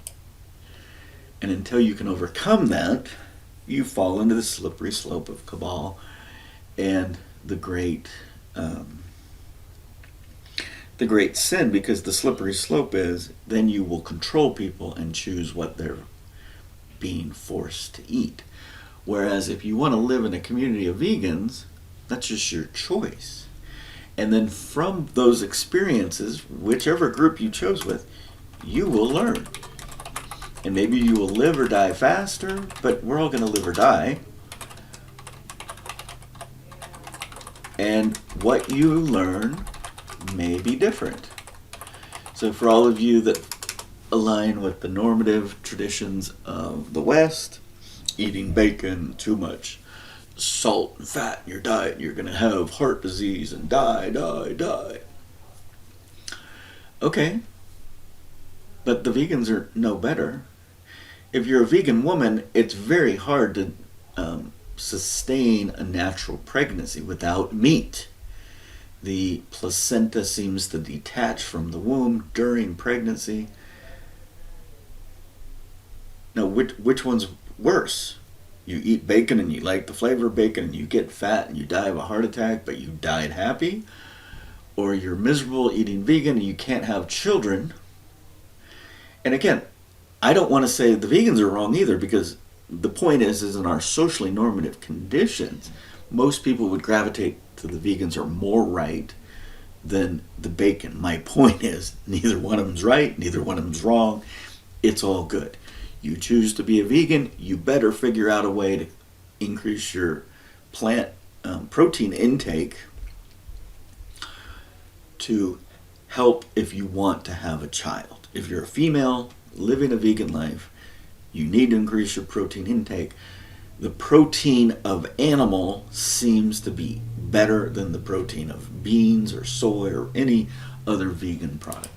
And until you can overcome that, you fall into the slippery slope of cabal and the great sin, because the slippery slope is then you will control people and choose what they're being forced to eat. Whereas if you want to live in a community of vegans, that's just your choice. And then from those experiences, whichever group you chose with, you will learn. And maybe you will live or die faster, but we're all going to live or die. And what you learn may be different. So for all of you that align with the normative traditions of the West, eating bacon, too much salt and fat in your diet, you're going to have heart disease and die. Okay. But the vegans are no better. If you're a vegan woman, it's very hard to sustain a natural pregnancy without meat. The placenta seems to detach from the womb during pregnancy. Now, which one's worse? You eat bacon and you like the flavor of bacon and you get fat and you die of a heart attack, but you died happy? Or you're miserable eating vegan and you can't have children? And again, I don't want to say the vegans are wrong either, because the point is in our socially normative conditions, most people would gravitate to the vegans are more right than the bacon. My point is, neither one of them's right, neither one of them's wrong. It's all good. You choose to be a vegan, you better figure out a way to increase your plant protein intake to help if you want to have a child. If you're a female living a vegan life, you need to increase your protein intake. The protein of animal seems to be better than the protein of beans or soy or any other vegan product.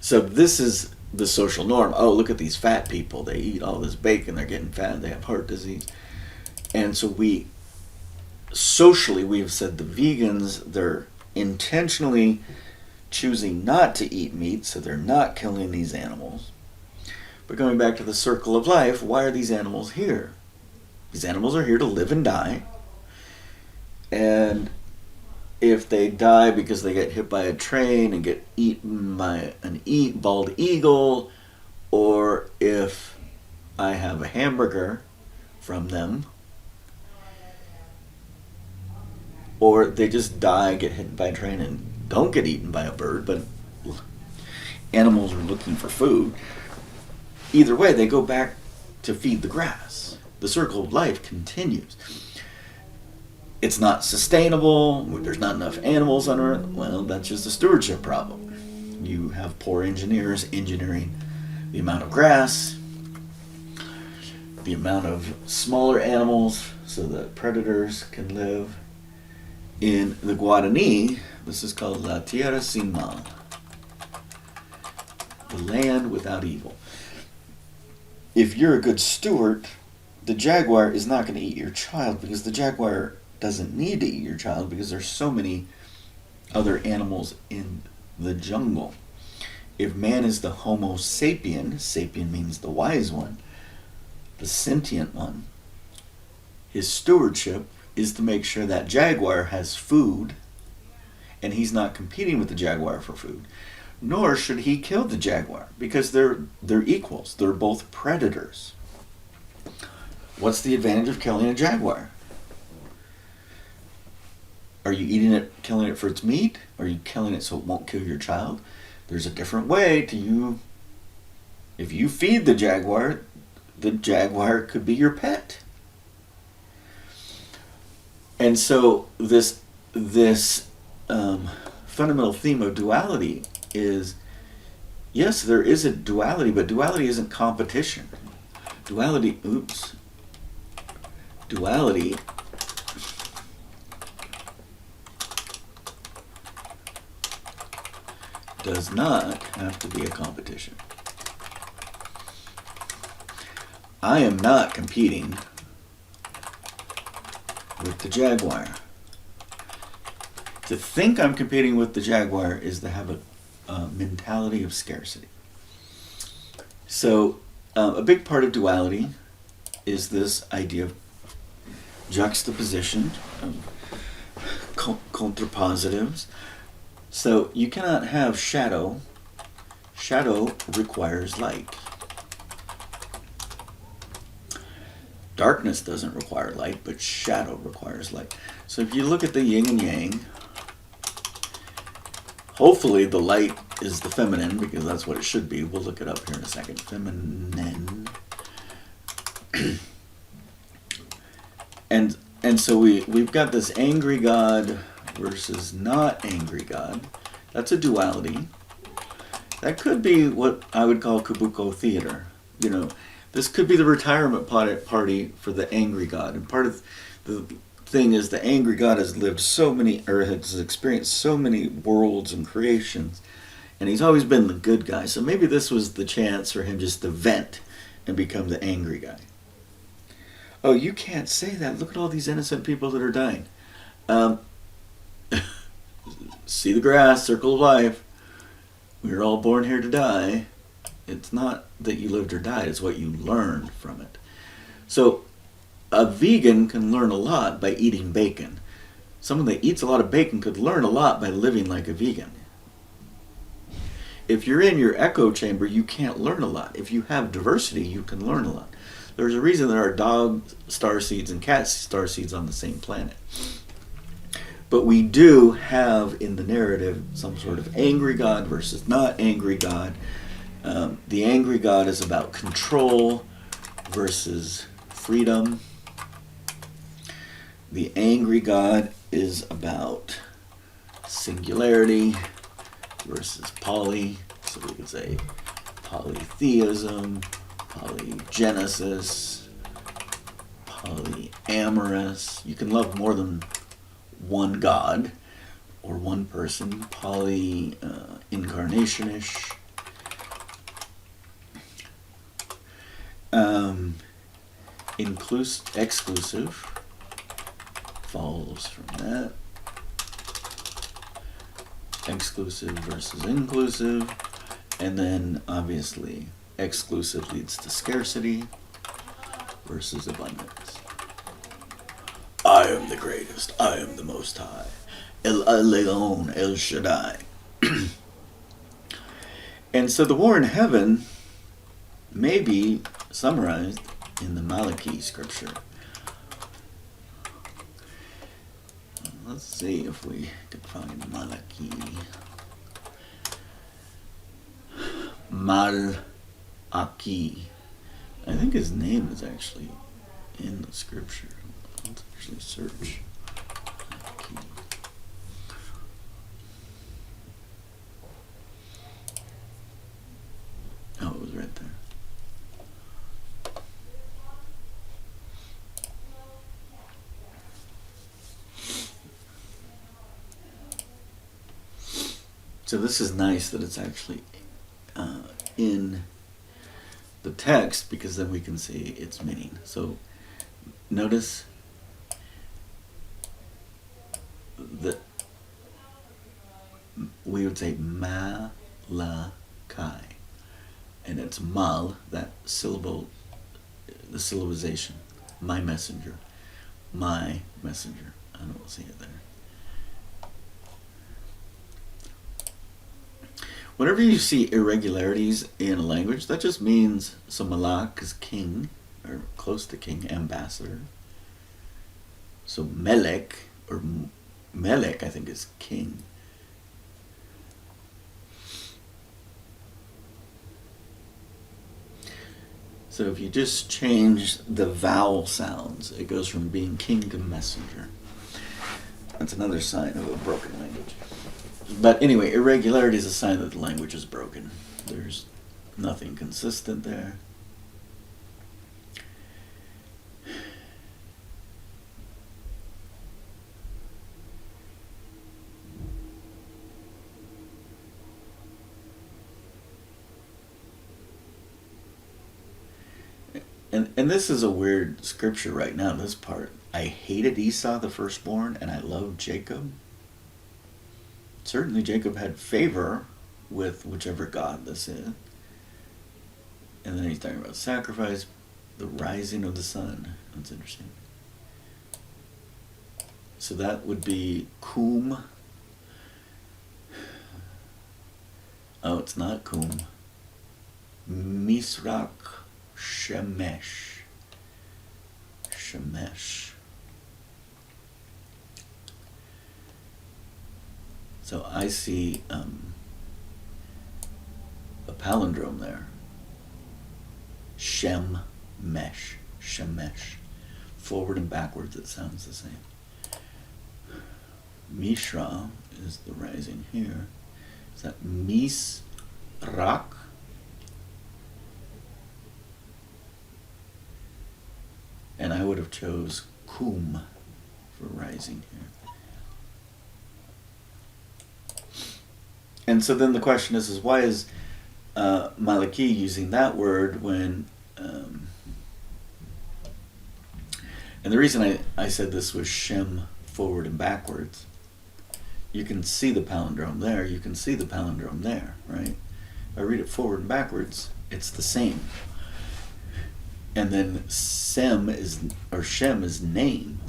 So this is the social norm. Oh, look at these fat people. They eat all this bacon. They're getting fat. They have heart disease. And so socially, we have said the vegans, they're intentionally choosing not to eat meat, so they're not killing these animals. But going back to the circle of life, why are these animals here? These animals are here to live and die. And if they die because they get hit by a train and get eaten by an bald eagle, or if I have a hamburger from them, or they just die, get hit by a train, and don't get eaten by a bird, but animals are looking for food. Either way, they go back to feed the grass. The circle of life continues. It's not sustainable. There's not enough animals on Earth. Well, that's just a stewardship problem. You have poor engineers engineering the amount of grass, the amount of smaller animals so that predators can live. In the Guarani, this is called La Tierra Sin Mal, the land without evil. If you're a good steward, the jaguar is not going to eat your child, because the jaguar doesn't need to eat your child because there's so many other animals in the jungle. If man is the Homo sapien, sapien means the wise one, the sentient one, his stewardship is to make sure that jaguar has food, and he's not competing with the jaguar for food. Nor should he kill the jaguar, because they're equals. They're both predators. What's the advantage of killing a jaguar? Are you eating it, killing it for its meat? Are you killing it so it won't kill your child? There's a different way to you. If you feed the jaguar could be your pet. And so this fundamental theme of duality is, yes, there is a duality, but duality isn't competition. Duality does not have to be a competition. I am not competing with the jaguar. To think I'm competing with the jaguar is to have a mentality of scarcity. So a big part of duality is this idea of juxtaposition, of contrapositives. So you cannot have shadow. Shadow requires light. Darkness doesn't require light, but shadow requires light. So if you look at the yin and yang, hopefully the light is the feminine, because that's what it should be. We'll look it up here in a second. Feminine. And so we've got this angry God versus not angry God. That's a duality. That could be what I would call kabuki theater. You know, this could be the retirement party for the angry God. And part of the thing is the angry God has lived so many, or has experienced so many worlds and creations, and he's always been the good guy. So maybe this was the chance for him just to vent and become the angry guy. Oh, you can't say that. Look at all these innocent people that are dying. See the grass, circle of life. We're all born here to die. It's not that you lived or died, it's what you learned from it. So a vegan can learn a lot by eating bacon. Someone that eats a lot of bacon could learn a lot by living like a vegan. If you're in your echo chamber, you can't learn a lot. If you have diversity, you can learn a lot. There's a reason there are dog star seeds and cat star seeds on the same planet. But we do have in the narrative some sort of angry God versus not angry God. The angry God is about control versus freedom. The angry God is about singularity versus poly. So we could say polytheism, polygenesis, polyamorous. You can love more than one God or one person. Incarnationish. Exclusive follows from that. Exclusive versus inclusive. And then obviously exclusive leads to scarcity versus abundance. I am the greatest. I am the most high. El Leon, El Shaddai. And so the war in heaven may be summarized in the Malachi scripture. Let's see if we can find Malachi. Mal-Aki. I think his name is actually in the scripture. Let's actually search. Malachi. Oh, it was right there. So this is nice that it's actually in the text, because then we can see its meaning. So notice that we would say Malachi, and it's mal, that syllable, the syllabization, my messenger, my messenger. I don't see it there. Whenever you see irregularities in a language, that just means, so Malak is king, or close to king, ambassador. So Melech, or Melech, I think, is king. So if you just change the vowel sounds, it goes from being king to messenger. That's another sign of a broken language. But anyway, irregularity is a sign that the language is broken. There's nothing consistent there. And this is a weird scripture right now, this part. I hated Esau the firstborn, and I loved Jacob. Certainly Jacob had favor with whichever god this is. And then he's talking about sacrifice, the rising of the sun. That's interesting. So that would be Kum. Oh, it's not Kum. Misrak Shemesh. Shemesh. So I see a palindrome there. Shem Mesh. Shemesh. Forward and backwards it sounds the same. Mishra is the rising here. Is that Misrak? And I would have chose Kum for rising here. And so then the question is why is Malachi using that word when... and the reason I said this was Shem forward and backwards, you can see the palindrome there, you can see the palindrome there, right? If I read it forward and backwards, it's the same. And then Shem is name.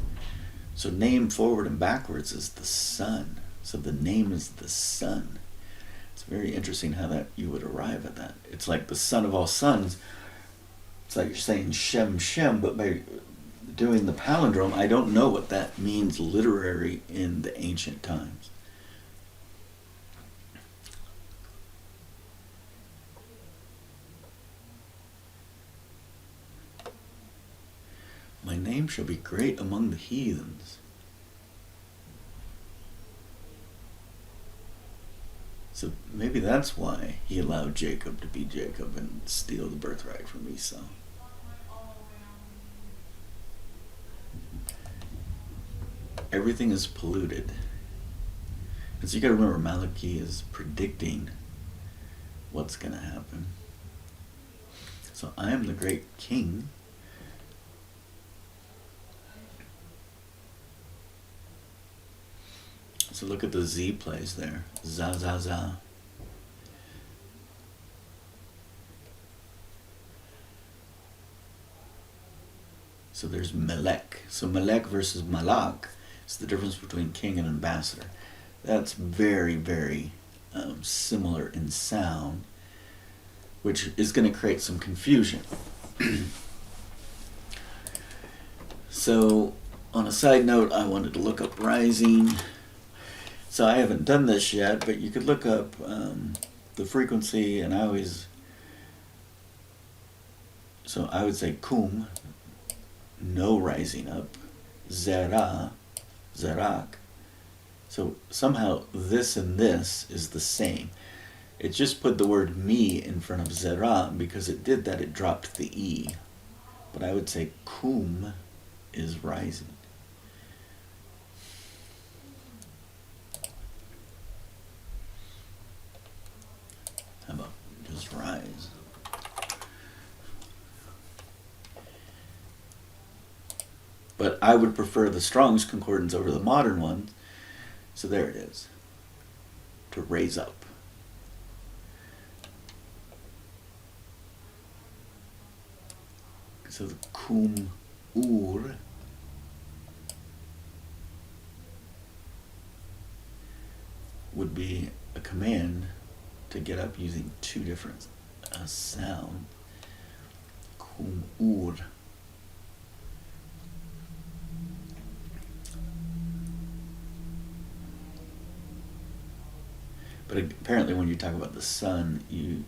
So name forward and backwards is the sun. So the name is the sun. It's very interesting how that you would arrive at that. It's like the son of all sons It's like you're saying Shem Shem, but by doing the palindrome, I don't know what that means literary in the ancient times. My name shall be great among the heathens. So maybe that's why he allowed Jacob to be Jacob and steal the birthright from Esau. Everything is polluted. And so you got to remember, Malachi is predicting what's going to happen. So I am the great king. So look at the Z plays there. Za, za, za. So there's Melech. So Melech versus Malak is the difference between king and ambassador. That's very, very similar in sound, which is going to create some confusion. So on a side note, I wanted to look up rising. So I haven't done this yet, but you could look up the frequency, and I would say kum, no rising up, zera, zerak. So somehow this and this is the same. It just put the word me in front of zera, because it did that, it dropped the E. But I would say kum is rising. How about just rise? But I would prefer the Strong's Concordance over the modern one. So there it is. To raise up. So the kum ur would be a command to get up using two different sound. Kum ur. But apparently when you talk about the sun, you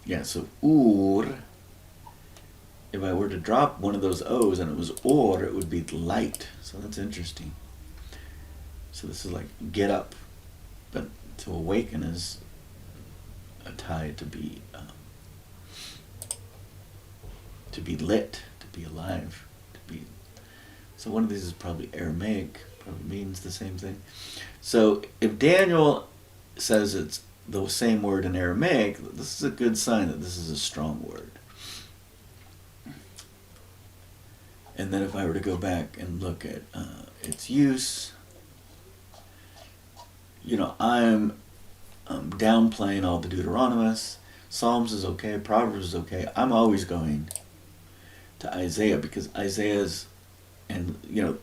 yeah, so ur, if I were to drop one of those O's and it was or, it would be light. So that's interesting. So this is like get up, but to awaken is a tie to be lit, to be alive, to be. So one of these is probably Aramaic, probably means the same thing. So if Daniel says it's the same word in Aramaic, this is a good sign that this is a strong word. And then if I were to go back and look at its use, I'm downplaying all the Deuteronomists. Psalms is okay, Proverbs is okay. I'm always going to Isaiah, because Isaiah's and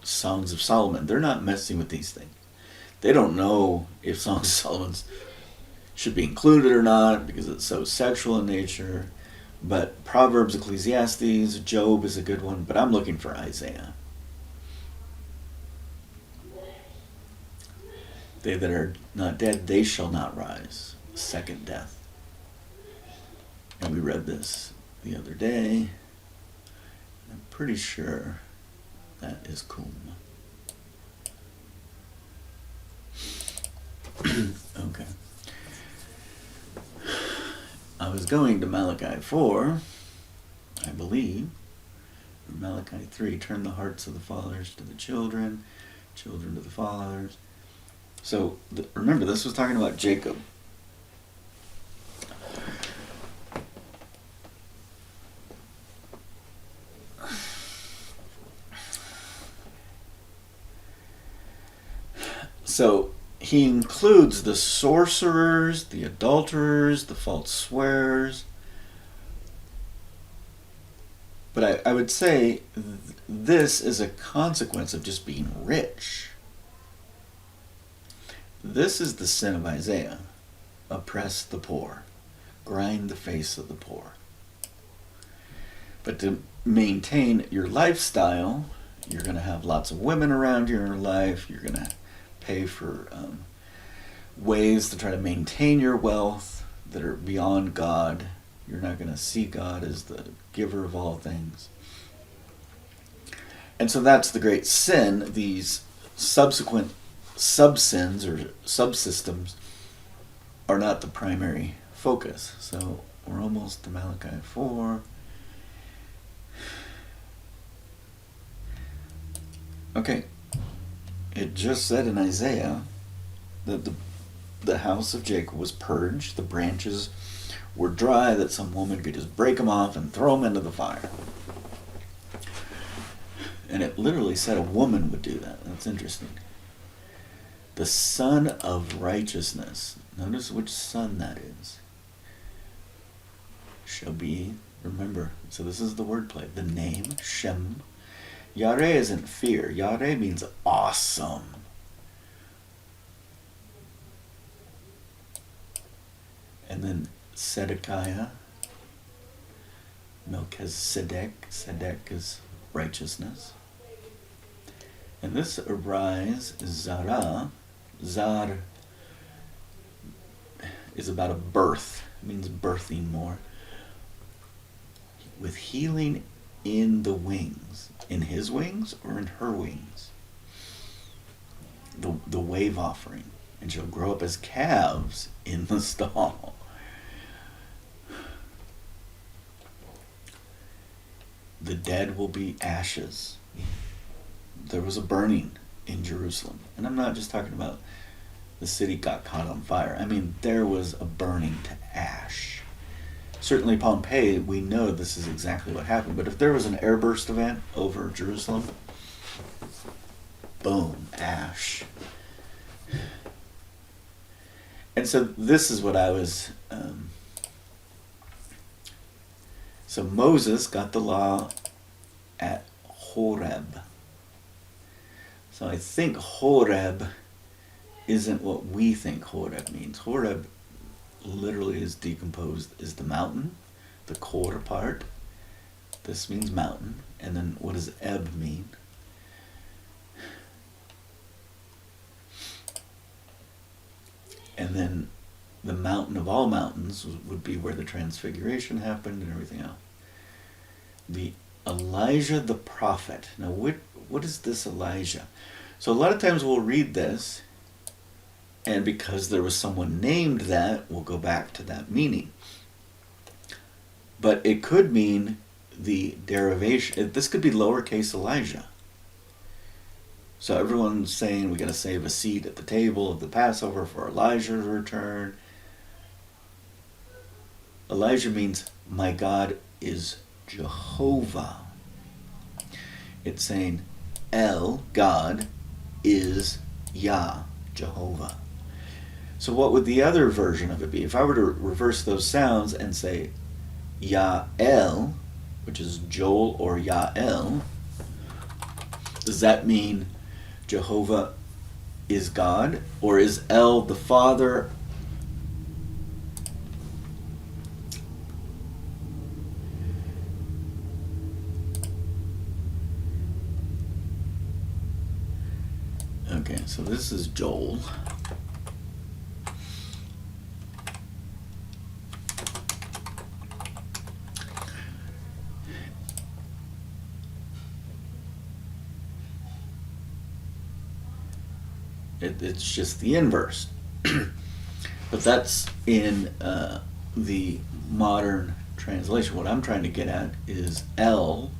Songs of Solomon, they're not messing with these things. They don't know if Songs of Solomon should be included or not, because it's so sexual in nature. But Proverbs, Ecclesiastes, Job is a good one, but I'm looking for Isaiah. They that are not dead, they shall not rise. Second death. And we read this the other day. I'm pretty sure that is kum. Okay. I was going to Malachi 4, I believe. Or Malachi 3, turn the hearts of the fathers to the children, children to the fathers. So remember, this was talking about Jacob. So he includes the sorcerers, the adulterers, the false swearers. But I would say this is a consequence of just being rich. This is the sin of Isaiah. Oppress the poor. Grind the face of the poor. But to maintain your lifestyle, you're going to have lots of women around you in your life. You're going to pay for ways to try to maintain your wealth that are beyond God. You're not going to see God as the giver of all things. And so that's the great sin. These subsequent sub-sins or subsystems are not the primary focus. So we're almost to Malachi 4. Okay. It just said in Isaiah that the house of Jacob was purged, the branches were dry, that some woman could just break them off and throw them into the fire. And it literally said a woman would do that. That's interesting. The Son of Righteousness. Notice which son that is. Shall be, remember, so this is the wordplay. The name, Shem. Yare isn't fear. Yare means awesome. And then Zedekiah, Melchizedek. Sedek is righteousness. And this arise is Zara. Zar is about a birth. It means birthing more. With healing in the wings. In his wings or in her wings? The wave offering. And shall grow up as calves in the stall. The dead will be ashes. There was a burning in Jerusalem. And I'm not just talking about the city got caught on fire. I mean, there was a burning to ash. Certainly Pompeii, we know this is exactly what happened. But if there was an airburst event over Jerusalem, boom, ash. And so this is what I was... So Moses got the law at Horeb. So I think Horeb isn't what we think Horeb means. Horeb literally is decomposed as the mountain, the core part. This means mountain. And then what does Eb mean? And then the mountain of all mountains would be where the transfiguration happened and everything else. The Elijah the prophet. Now what is this Elijah? So a lot of times we'll read this, and because there was someone named that, we'll go back to that meaning. But it could mean the derivation. This could be lowercase Elijah. So everyone's saying we got to save a seat at the table of the Passover for Elijah's return. Elijah means my God is Jehovah. It's saying El, God, is Yah, Jehovah. So what would the other version of it be? If I were to reverse those sounds and say Ya'el, which is Joel or Ya'el, does that mean Jehovah is God? Or is El the Father? Okay, so this is Joel. It's just the inverse. But that's in the modern translation. What I'm trying to get at is El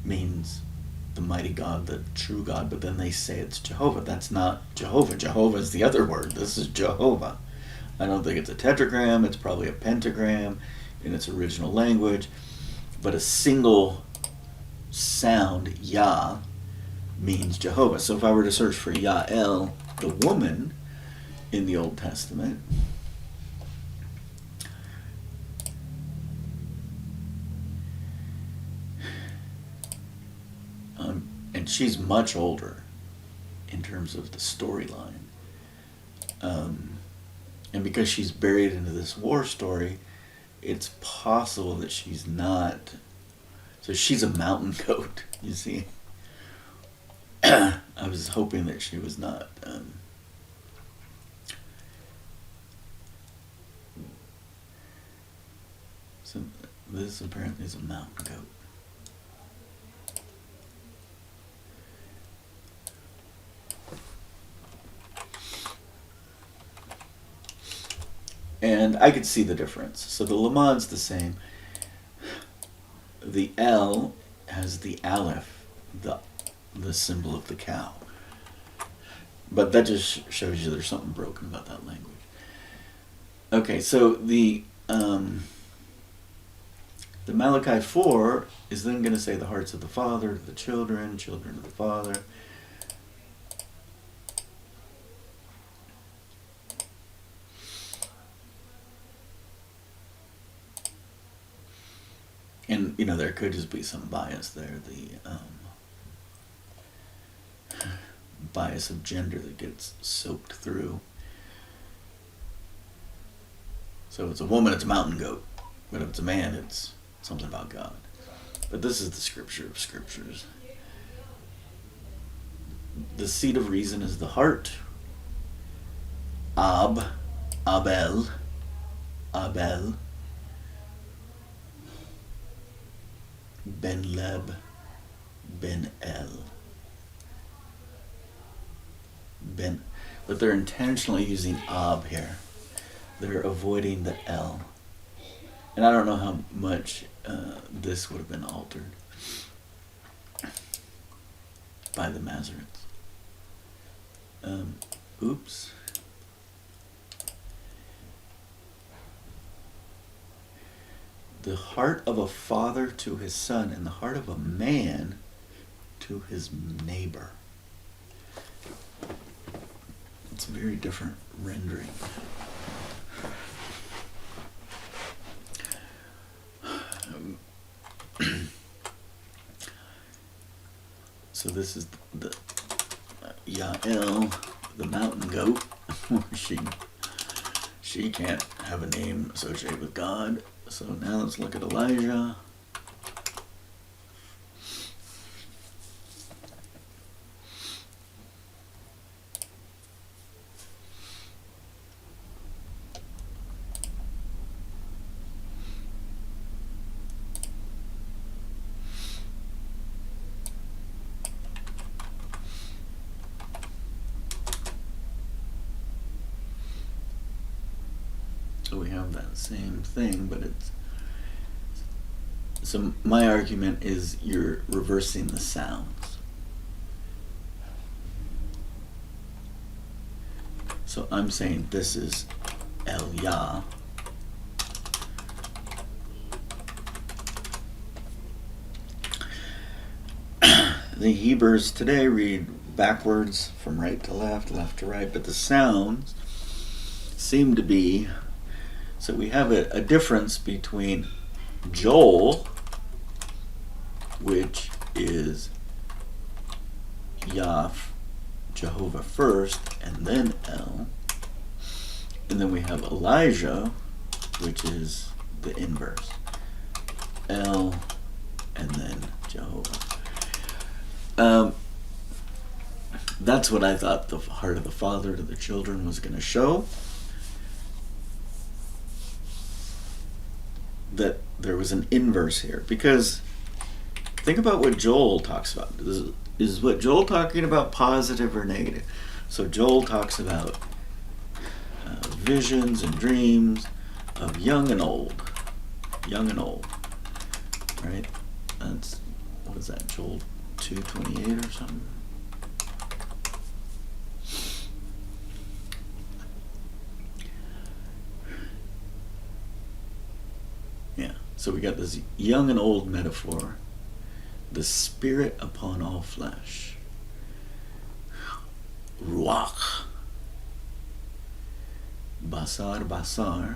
means the mighty God, the true God, but then they say it's Jehovah. That's not Jehovah. Jehovah is the other word. This is Jehovah. I don't think it's a tetragram. It's probably a pentagram in its original language. But a single sound, Yah, means Jehovah. So if I were to search for Ya'el, the woman, in the Old Testament, and she's much older in terms of the storyline. And because she's buried into this war story, it's possible that she's not. So she's a mountain goat, you see. I was hoping that she was not. So this apparently is a mountain goat. And I could see the difference. So the Lamad's the same. The L has the Aleph, the symbol of the cow. But that just shows you there's something broken about that language. Okay, so the Malachi 4 is then going to say the hearts of the father to the children, children of the father. And, there could just be some bias there. The bias of gender that gets soaked through. So if it's a woman, it's a mountain goat. But if it's a man, it's something about God. But this is the scripture of scriptures. The seat of reason is the heart. Abel. Ben Leb, Ben El. But they're intentionally using Ab here. They're avoiding the L. And I don't know how much this would have been altered by the Masoretes. Oops. The heart of a father to his son, and the heart of a man to his neighbor. It's a very different rendering. So this is the Yael, the mountain goat. She can't have a name associated with God. So now let's look at Elijah. So we have that same thing, but it's... So my argument is you're reversing the sounds. So I'm saying this is El Yah. The Hebrews today read backwards from right to left, left to right, but the sounds seem to be... So we have a difference between Joel, which is Yah, Jehovah first, and then El. And then we have Elijah, which is the inverse. El, and then Jehovah. That's what I thought the heart of the father to the children was going to show. That there was an inverse here. Because think about what Joel talks about. Is what Joel talking about positive or negative? So Joel talks about visions and dreams of young and old. Young and old. Right? That's, what is that, Joel 2:28 or something? Yeah, so we got this young and old metaphor. The spirit upon all flesh. Ruach. Basar, basar,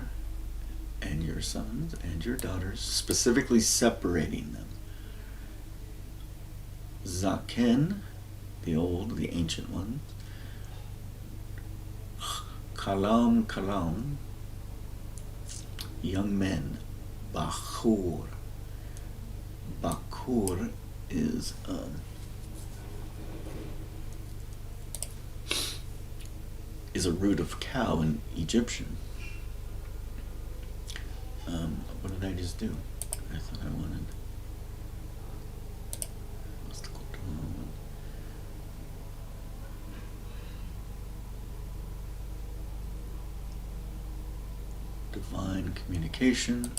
and your sons and your daughters, specifically separating them. Zaken, the ancient one. Kalam, young men. Bakhur. Bakhur is a root of cow in Egyptian. What did I just do? I thought I wanted. Must have clicked on the wrong one. Divine communication.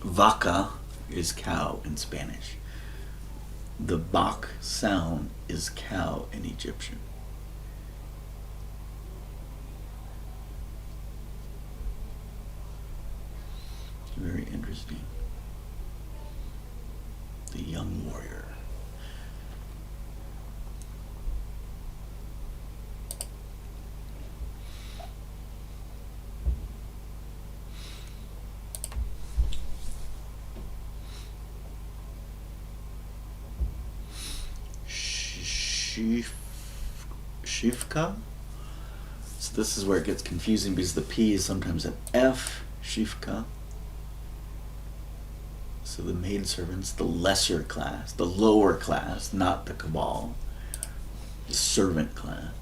Vaca is cow in Spanish. The bak sound is cow in Egyptian. Very interesting. The young warrior. Shifka. So this is where it gets confusing because the P is sometimes an F. Shifka. So the maidservants, the lesser class, the lower class, not the cabal, the servant class.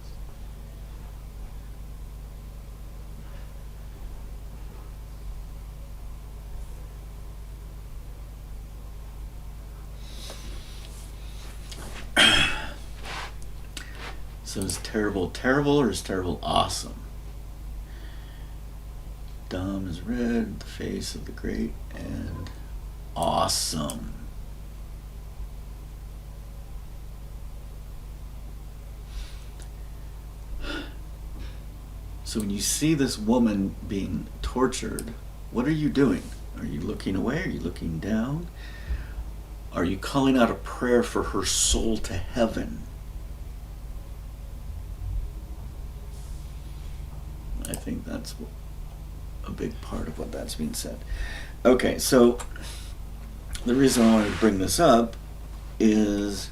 So is terrible terrible or is terrible awesome? Dumb is red, the face of the great, and awesome. So when you see this woman being tortured, what are you doing? Are you looking away? Are you looking down? Are you calling out a prayer for her soul to heaven? I think that's a big part of what that's being said. Okay, so the reason I wanted to bring this up is,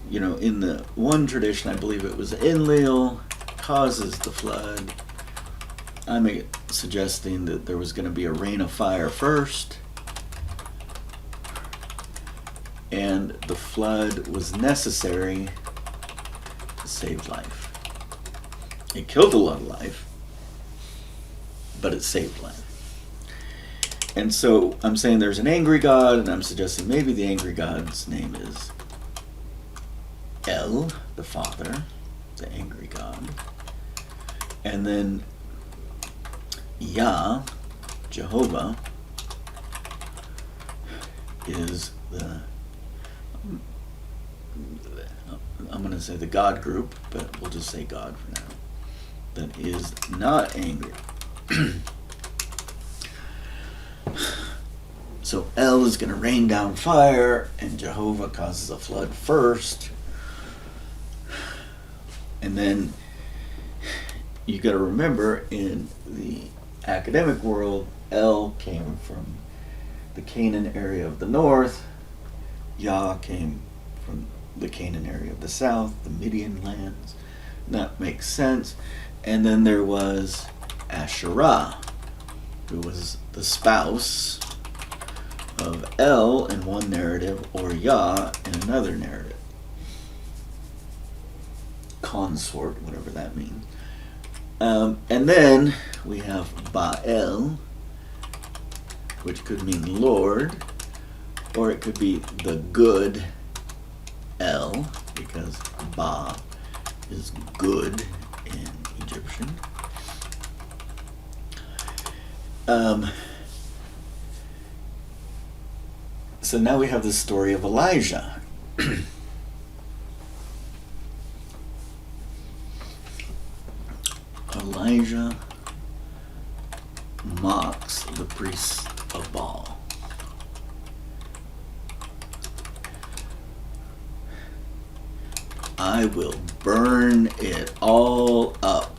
in the one tradition, I believe it was Enlil causes the flood. I'm suggesting that there was going to be a rain of fire first, and the flood was necessary to save life. It killed a lot of life, but it saved life. And so I'm saying there's an angry God, and I'm suggesting maybe the angry God's name is El, the Father, the angry God. And then Yah, Jehovah, is I'm going to say the God group, but we'll just say God for now, that is not angry. So El is going to rain down fire, and Jehovah causes a flood first. And then you got to remember, in the academic world, El came from the Canaan area of the north. Yah came from the Canaan area of the south, the Midian lands. That makes sense. And then there was Asherah, who was the spouse of El in one narrative, or Yah in another narrative. Consort, whatever that means. And then we have Baal, which could mean Lord, or it could be the good El, because Ba is good in Egyptian. So now we have the story of Elijah. Elijah mocks the priests of Baal. I will burn it all up.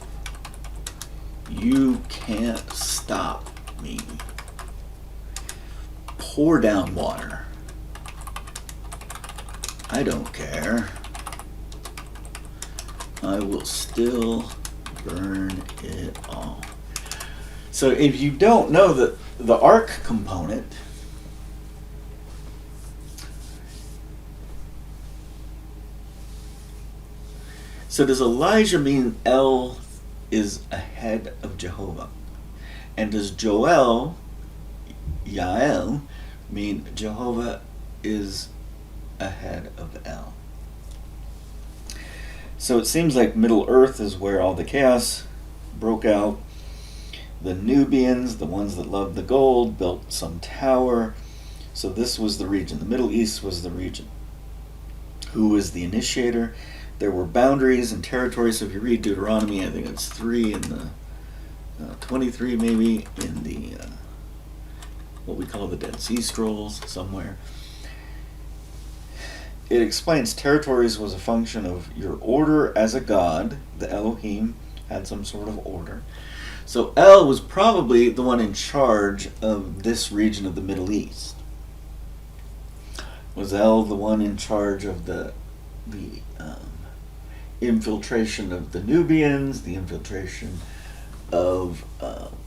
You can't stop me. pour down water. I don't care. I will still burn it all. So if you don't know the arc component, so does Elijah mean El is ahead of Jehovah? And does Joel, Yael, mean Jehovah is ahead of El? So it seems like Middle Earth is where all the chaos broke out. The Nubians, the ones that loved the gold, built some tower. So this was the region. The Middle East was the region. Who was the initiator? There were boundaries and territories. So if you read Deuteronomy, I think it's 3 in the 23 maybe in the what we call the Dead Sea Scrolls somewhere. It explains territories was a function of your order as a god. The Elohim had some sort of order. So El was probably the one in charge of this region of the Middle East. Was El the one in charge of the infiltration of the Nubians, the infiltration of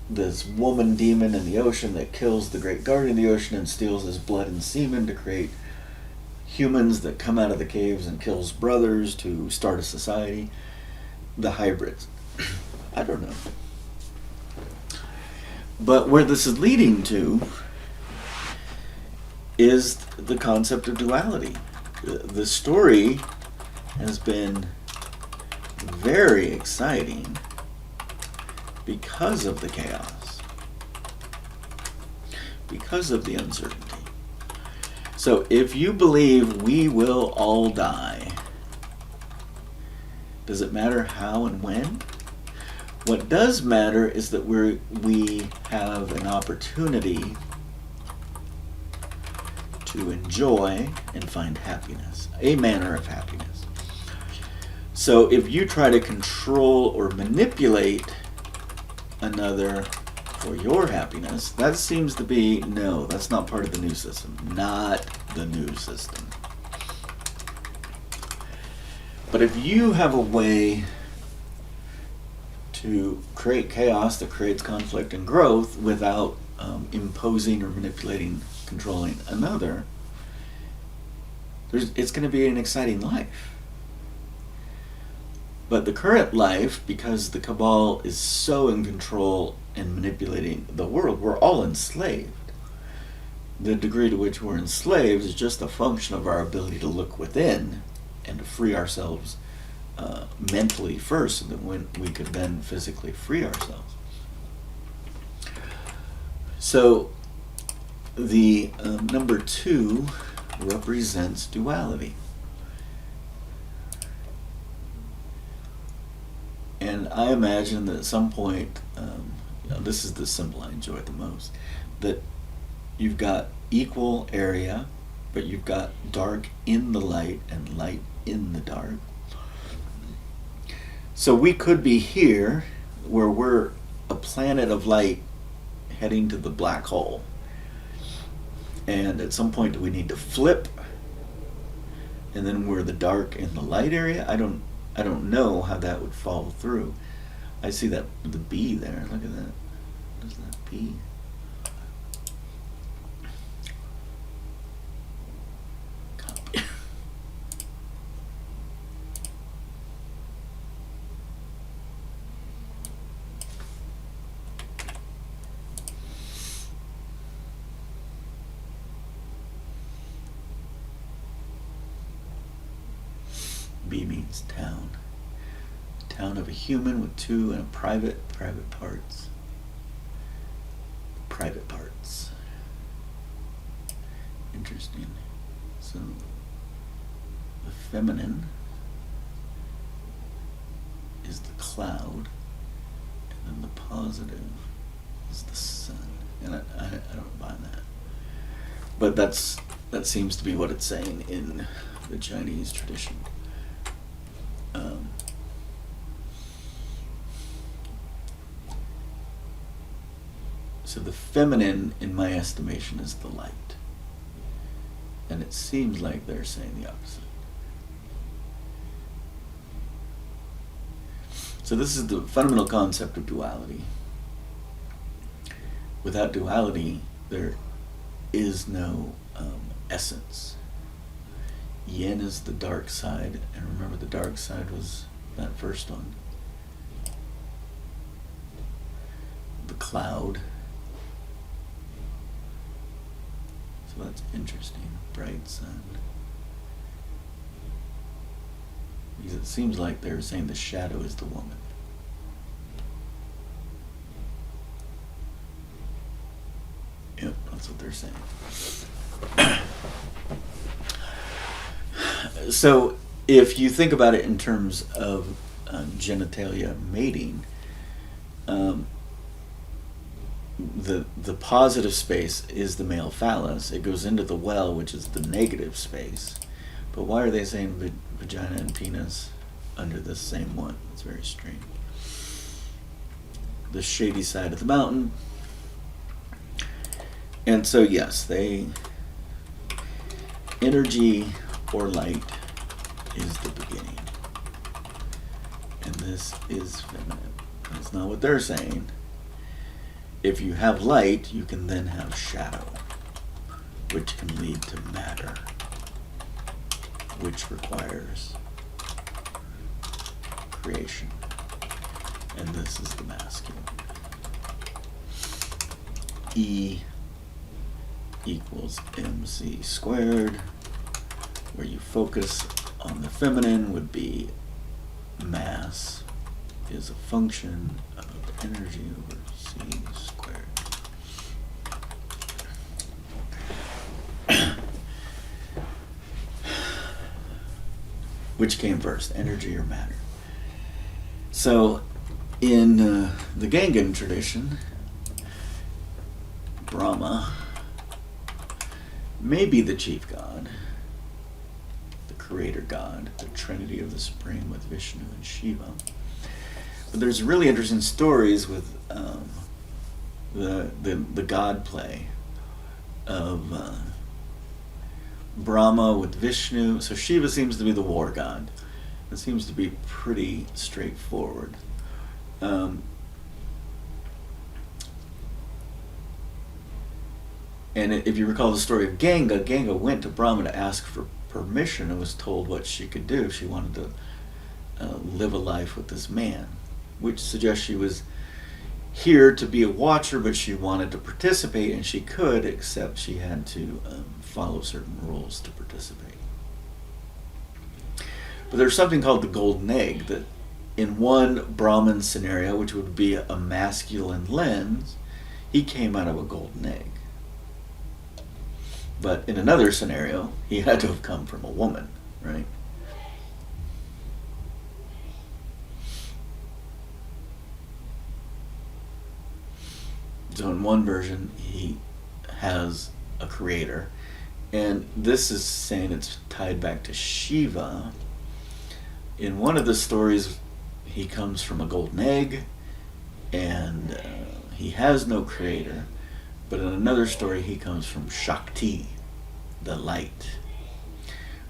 this woman demon in the ocean that kills the great guardian of the ocean and steals his blood and semen to create humans that come out of the caves and kills brothers to start a society? The hybrids. I don't know. But where this is leading to is the concept of duality. The story has been very exciting because of the chaos, because of the uncertainty. So if you believe we will all die, does it matter how and when? What does matter is that we have an opportunity to enjoy and find happiness, a manner of happiness. So if you try to control or manipulate another for your happiness, that seems to be, no, that's not part of the new system. Not the new system. But if you have a way to create chaos that creates conflict and growth without imposing or manipulating, controlling another, it's going to be an exciting life. But the current life, because the cabal is so in control and manipulating the world, we're all enslaved. The degree to which we're enslaved is just a function of our ability to look within and to free ourselves mentally first, so that when we could then physically free ourselves. So the number 2 represents duality. And I imagine that at some point, this is the symbol I enjoy the most, that you've got equal area, but you've got dark in the light and light in the dark. So we could be here, where we're a planet of light heading to the black hole. And at some point, do we need to flip? And then we're the dark in the light area? I don't know how that would fall through. I see that the B there. Look at that. What is that B? Copy. B means town. Town of a human with 2 and a private parts. Private parts. Interesting. So the feminine is the cloud, and then the positive is the sun. And I don't buy that. But that seems to be what it's saying in the Chinese tradition. So the feminine, in my estimation, is the light. And it seems like they're saying the opposite. So this is the fundamental concept of duality. Without duality, there is no essence. Yin is the dark side, and remember the dark side was that first one. The cloud. So that's interesting. Bright sun. Because it seems like they're saying the shadow is the woman. Yep, that's what they're saying. So if you think about it in terms of genitalia mating, the positive space is the male phallus. It goes into the well, which is the negative space. But why are they saying vagina and penis under the same one? It's very strange. The shady side of the mountain. And so yes, energy or light is the beginning. And this is feminine. That's not what they're saying. If you have light, you can then have shadow, which can lead to matter, which requires creation. And this is the masculine. E equals mc squared, where you focus on the feminine would be mass is a function of energy over c squared. Which came first, energy or matter? So in the Gangan tradition, Brahma may be the chief god, the creator god, the trinity of the supreme with Vishnu and Shiva. But there's really interesting stories with the god play of Brahma with Vishnu. So Shiva seems to be the war god. It seems to be pretty straightforward. And if you recall the story of Ganga went to Brahma to ask for permission and was told what she could do if she wanted to live a life with this man, which suggests she was here to be a watcher, but she wanted to participate, and she could, except she had to follow certain rules to participate. But there's something called the golden egg, that in one Brahmin scenario, which would be a masculine lens, he came out of a golden egg. But in another scenario, he had to have come from a woman, right? So in one version, he has a creator. And this is saying it's tied back to Shiva. In one of the stories, he comes from a golden egg, and he has no creator. But in another story, he comes from Shakti, the light,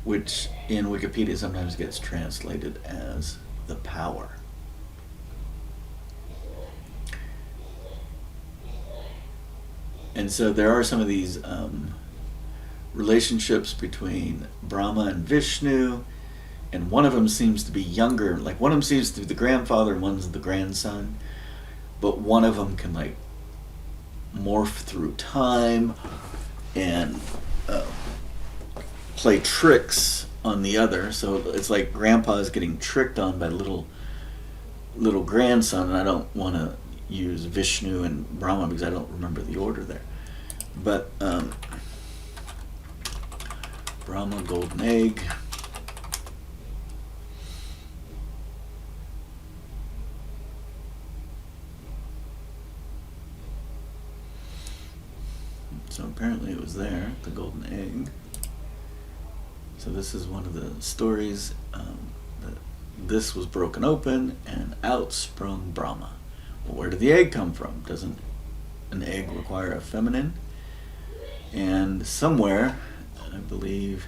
which in Wikipedia sometimes gets translated as the power. And so there are some of these relationships between Brahma and Vishnu, and one of them seems to be younger. Like one of them seems to be the grandfather and one's the grandson, but one of them can like morph through time and play tricks on the other. So it's like grandpa's getting tricked on by little grandson, and I don't want to use Vishnu and Brahma because I don't remember the order there. But Brahma, golden egg. So apparently it was there, the golden egg. So this is one of the stories that this was broken open and out sprung Brahma. Well, where did the egg come from? Doesn't an egg require a feminine? And somewhere I believe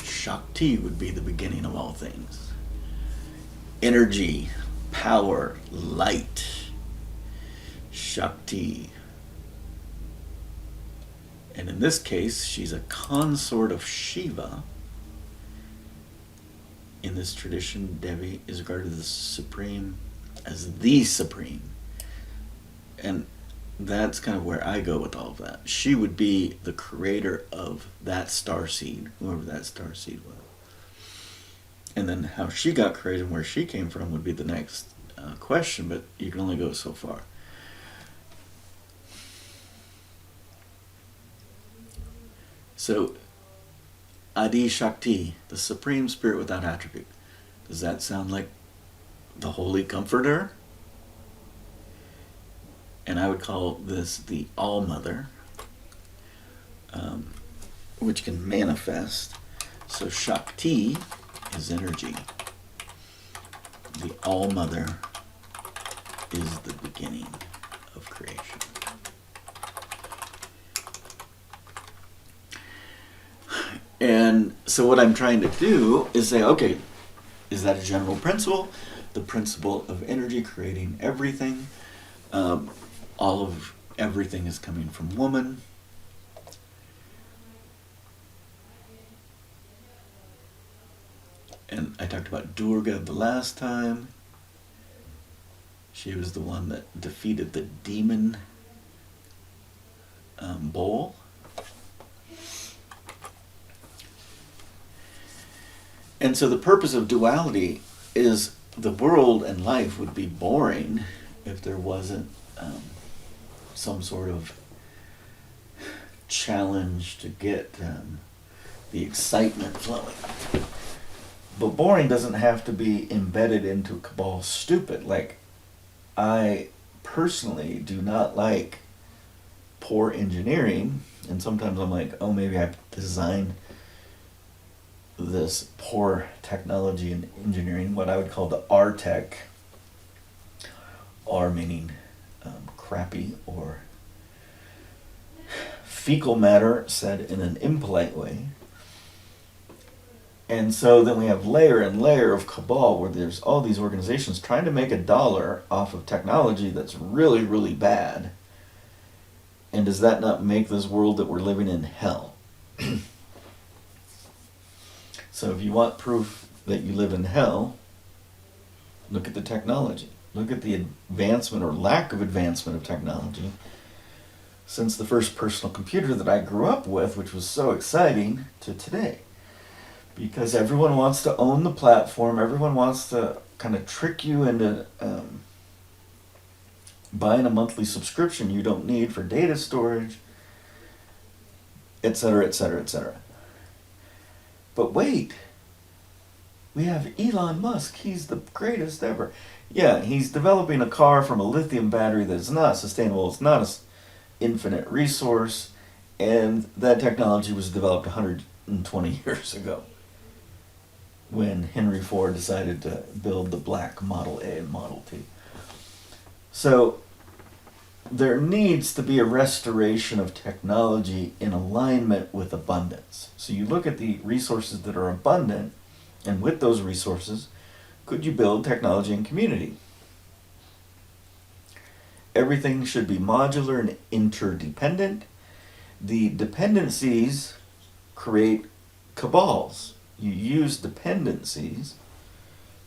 Shakti would be the beginning of all things. Energy, power, light. Shakti. And in this case, she's a consort of Shiva. In this tradition, Devi is regarded as the supreme. And that's kind of where I go with all of that. She would be the creator of that starseed, whoever that starseed was. And then how she got created and where she came from would be the next question, but you can only go so far. So, Adi Shakti, the Supreme Spirit without attribute. Does that sound like the Holy Comforter? And I would call this the All-Mother, which can manifest. So Shakti is energy. The All-Mother is the beginning of creation. And so what I'm trying to do is say, okay, is that a general principle? The principle of energy creating everything. All of everything is coming from woman. And I talked about Durga the last time. She was the one that defeated the demon bull. And so the purpose of duality is the world and life would be boring if there wasn't some sort of challenge to get the excitement flowing. But boring doesn't have to be embedded into Kabbalah stupid. Like, I personally do not like poor engineering, and sometimes I'm like, oh, maybe I designed this poor technology and engineering, what I would call the R-Tech, R meaning crappy or fecal matter, said in an impolite way. And so then we have layer and layer of cabal where there's all these organizations trying to make $1 off of technology that's really, really bad. And does that not make this world that we're living in hell? So if you want proof that you live in hell, look at the technology. Look at the advancement or lack of advancement of technology since the first personal computer that I grew up with, which was so exciting, to today. Because everyone wants to own the platform, everyone wants to kind of trick you into buying a monthly subscription you don't need for data storage, etc., etc., etc. But wait, we have Elon Musk. He's the greatest ever. Yeah, he's developing a car from a lithium battery that's not sustainable. It's not an infinite resource. And that technology was developed 120 years ago when Henry Ford decided to build the black Model A and Model T. So there needs to be a restoration of technology in alignment with abundance. So you look at the resources that are abundant, and with those resources, could you build technology and community? Everything should be modular and interdependent. The dependencies create cabals. You use dependencies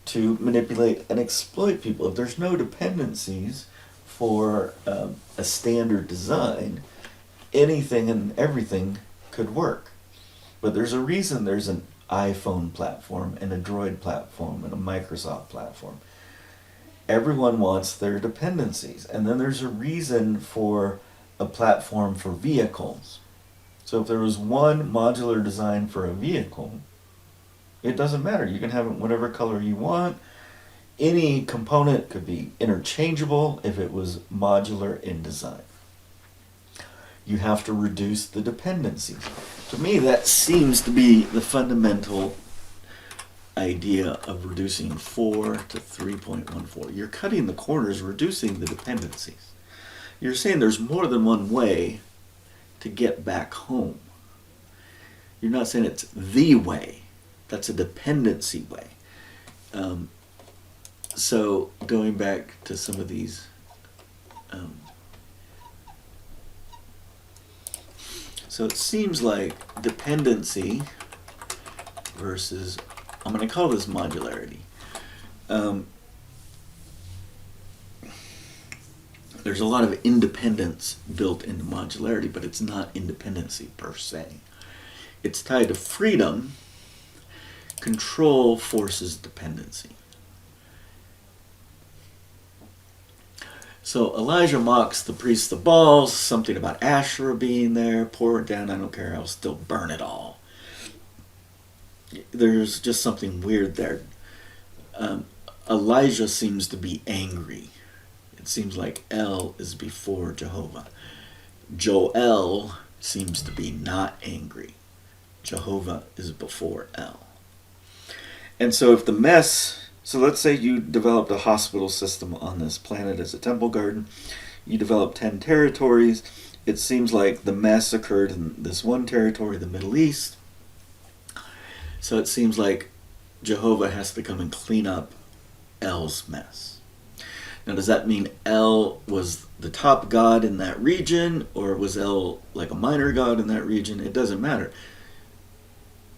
to manipulate and exploit people. If there's no dependencies for a standard design, anything and everything could work. But there's a reason there's an iPhone platform and a Droid platform and a Microsoft platform. Everyone wants their dependencies. And then there's a reason for a platform for vehicles. So if there was one modular design for a vehicle, it doesn't matter. You can have it whatever color you want. Any component could be interchangeable if it was modular in design. You have to reduce the dependencies. To me, that seems to be the fundamental idea of reducing 4 to 3.14. You're cutting the corners, reducing the dependencies. You're saying there's more than one way to get back home. You're not saying it's the way. That's a dependency way. So going back to some of these, so it seems like dependency versus, I'm going to call this modularity. There's a lot of independence built into modularity, but it's not independency per se. It's tied to freedom. Control forces dependency. So Elijah mocks the priest of Baal, something about Asherah being there. Pour it down, I don't care, I'll still burn it all. There's just something weird there. Elijah seems to be angry. It seems like El is before Jehovah. Joel seems to be not angry. Jehovah is before El. And so if the mess, so let's say you developed a hospital system on this planet as a temple garden. You developed 10 territories. It seems like the mess occurred in this one territory, the Middle East. So it seems like Jehovah has to come and clean up El's mess. Now, does that mean El was the top god in that region, or was El like a minor god in that region? It doesn't matter.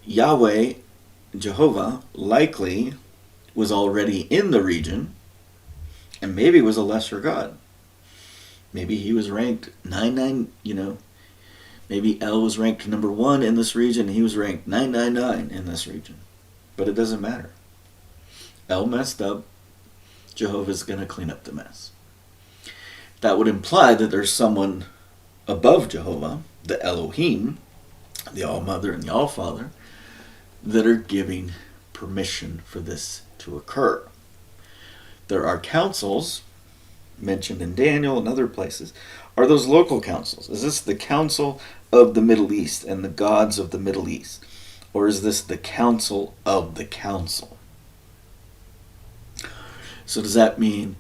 Yahweh, Jehovah, likely was already in the region, and maybe was a lesser god. Maybe he was ranked 99, maybe El was ranked number 1 in this region, and he was ranked 999 in this region. But it doesn't matter. El messed up. Jehovah's going to clean up the mess. That would imply that there's someone above Jehovah, the Elohim, the All-Mother and the All-Father, that are giving permission for this to occur. There are councils, mentioned in Daniel and other places. Are those local councils? Is this the council of the Middle East and the gods of the Middle East? Or is this the council of the council? So does that mean,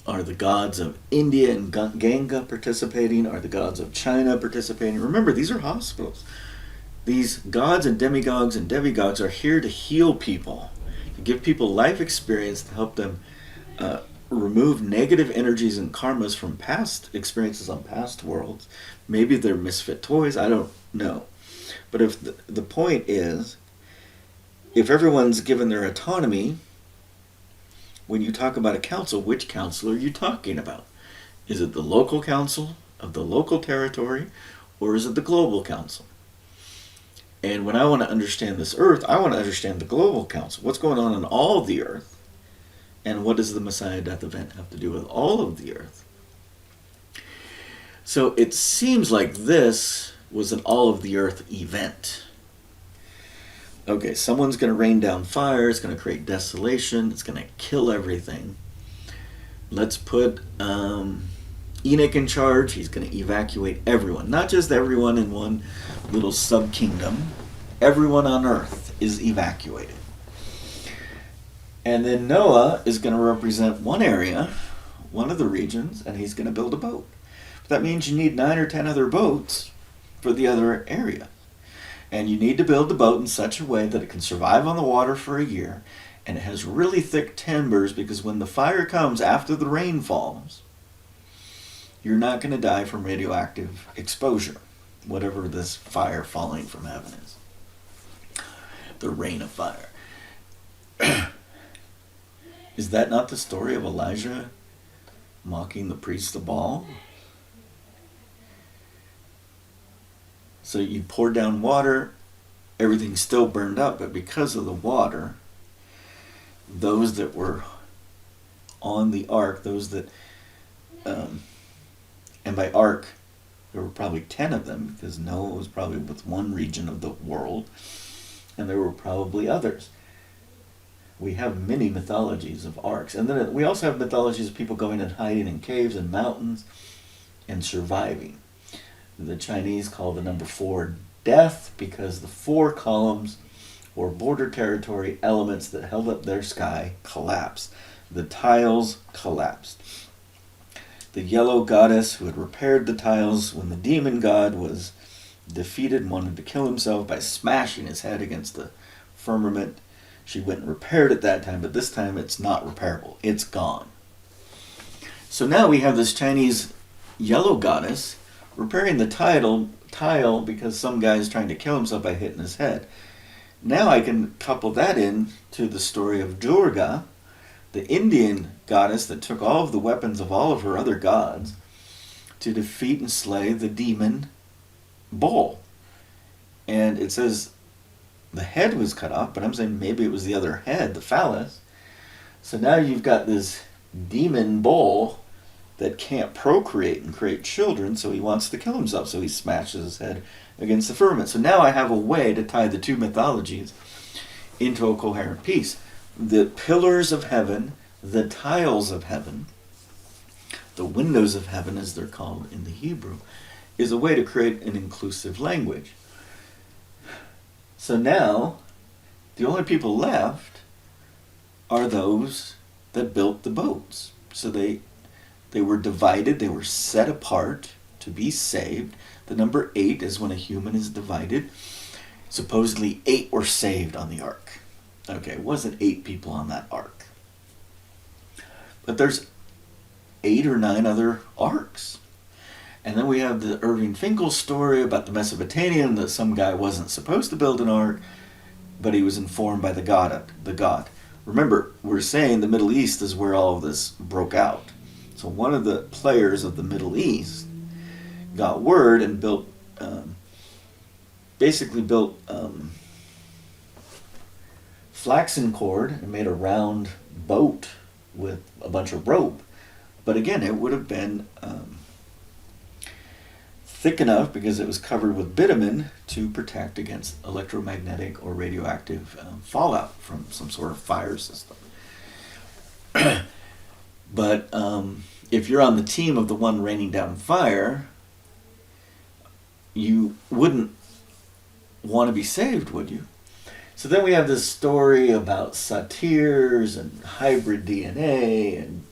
are the gods of India and Ganga participating? Are the gods of China participating? Remember, these are hospitals. These gods and demigods are here to heal people, to give people life experience, to help them remove negative energies and karmas from past experiences on past worlds. Maybe they're misfit toys, I don't know. But if the point is, if everyone's given their autonomy, when you talk about a council, which council are you talking about? Is it the local council of the local territory, or is it the global council? And when I want to understand this earth, I want to understand the global council. What's going on in all of the earth? And what does the Messiah death event have to do with all of the earth? So it seems like this was an all of the earth event. Okay, someone's going to rain down fire, it's going to create desolation, it's going to kill everything. Let's put Enoch in charge. He's going to evacuate everyone. Not just everyone in one little sub-kingdom. Everyone on earth is evacuated. And then Noah is going to represent one area, one of the regions, and he's going to build a boat. But that means you need 9 or 10 other boats for the other area. And you need to build the boat in such a way that it can survive on the water for a year, and it has really thick timbers, because when the fire comes after the rain falls, you're not going to die from radioactive exposure, whatever this fire falling from heaven is. The rain of fire. Is that not the story of Elijah mocking the priest of Baal? So you pour down water, everything's still burned up, but because of the water, those that were on the ark, those that, and by ark, there were probably 10 of them, because Noah was probably with one region of the world, and there were probably others. We have many mythologies of arks, and then we also have mythologies of people going and hiding in caves and mountains and surviving. The Chinese call the number 4 death, because the 4 columns or border territory elements that held up their sky collapsed. The tiles collapsed. the yellow goddess who had repaired the tiles when the demon god was defeated and wanted to kill himself by smashing his head against the firmament. She went and repaired it that time, but this time it's not repairable. It's gone. So now we have this Chinese yellow goddess repairing the tile because some guy is trying to kill himself by hitting his head. Now I can couple that in to the story of Durga, the Indian goddess that took all of the weapons of all of her other gods to defeat and slay the demon bull. And it says the head was cut off, but I'm saying maybe it was the other head, the phallus. So now you've got this demon bull that can't procreate and create children, so he wants to kill himself, so he smashes his head against the firmament. So now I have a way to tie the two mythologies into a coherent piece. The pillars of heaven, the tiles of heaven, the windows of heaven as they're called in the Hebrew, is a way to create an inclusive language. So now, the only people left are those that built the boats. So they were divided, they were set apart to be saved. The number 8 is when a human is divided. Supposedly 8 were saved on the ark. Okay, it wasn't 8 people on that ark. But there's 8 or 9 other arks. And then we have the Irving Finkel story about the Mesopotamian, that some guy wasn't supposed to build an ark, but he was informed by the god. Remember, we're saying the Middle East is where all of this broke out. So one of the players of the Middle East got word and built flaxen cord and made a round boat with a bunch of rope. But again, it would have been thick enough because it was covered with bitumen to protect against electromagnetic or radioactive fallout from some sort of fire system. But if you're on the team of the one raining down fire, you wouldn't want to be saved, would you? So then we have this story about satyrs and hybrid DNA, and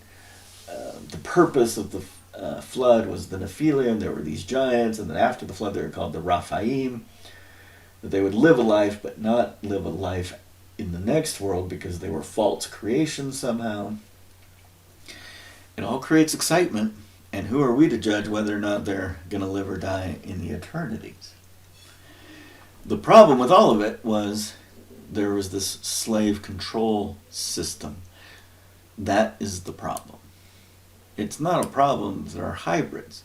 the purpose of the flood was the Nephilim. There were these giants, and then after the flood they were called the Raphaim, that they would live a life but not live a life in the next world because they were false creations somehow. It all creates excitement, and who are we to judge whether or not they're going to live or die in the eternities? The problem with all of it was there was this slave control system. That is the problem. It's not a problem, there are hybrids.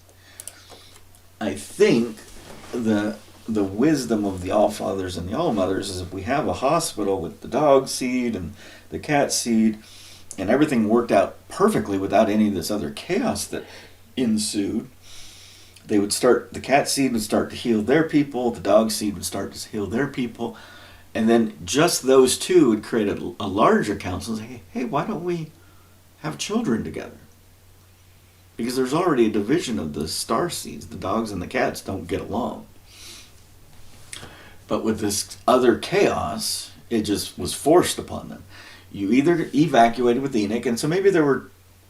I think the wisdom of the Allfathers and the Allmothers is if we have a hospital with the dog seed and the cat seed, and everything worked out perfectly without any of this other chaos that ensued, the cat seed would start to heal their people, the dog seed would start to heal their people, and then just those two would create a larger council and say, hey, why don't we have children together? Because there's already a division of the star seeds. The dogs and the cats don't get along. But with this other chaos, it just was forced upon them. You either evacuated with Enoch, and so maybe there were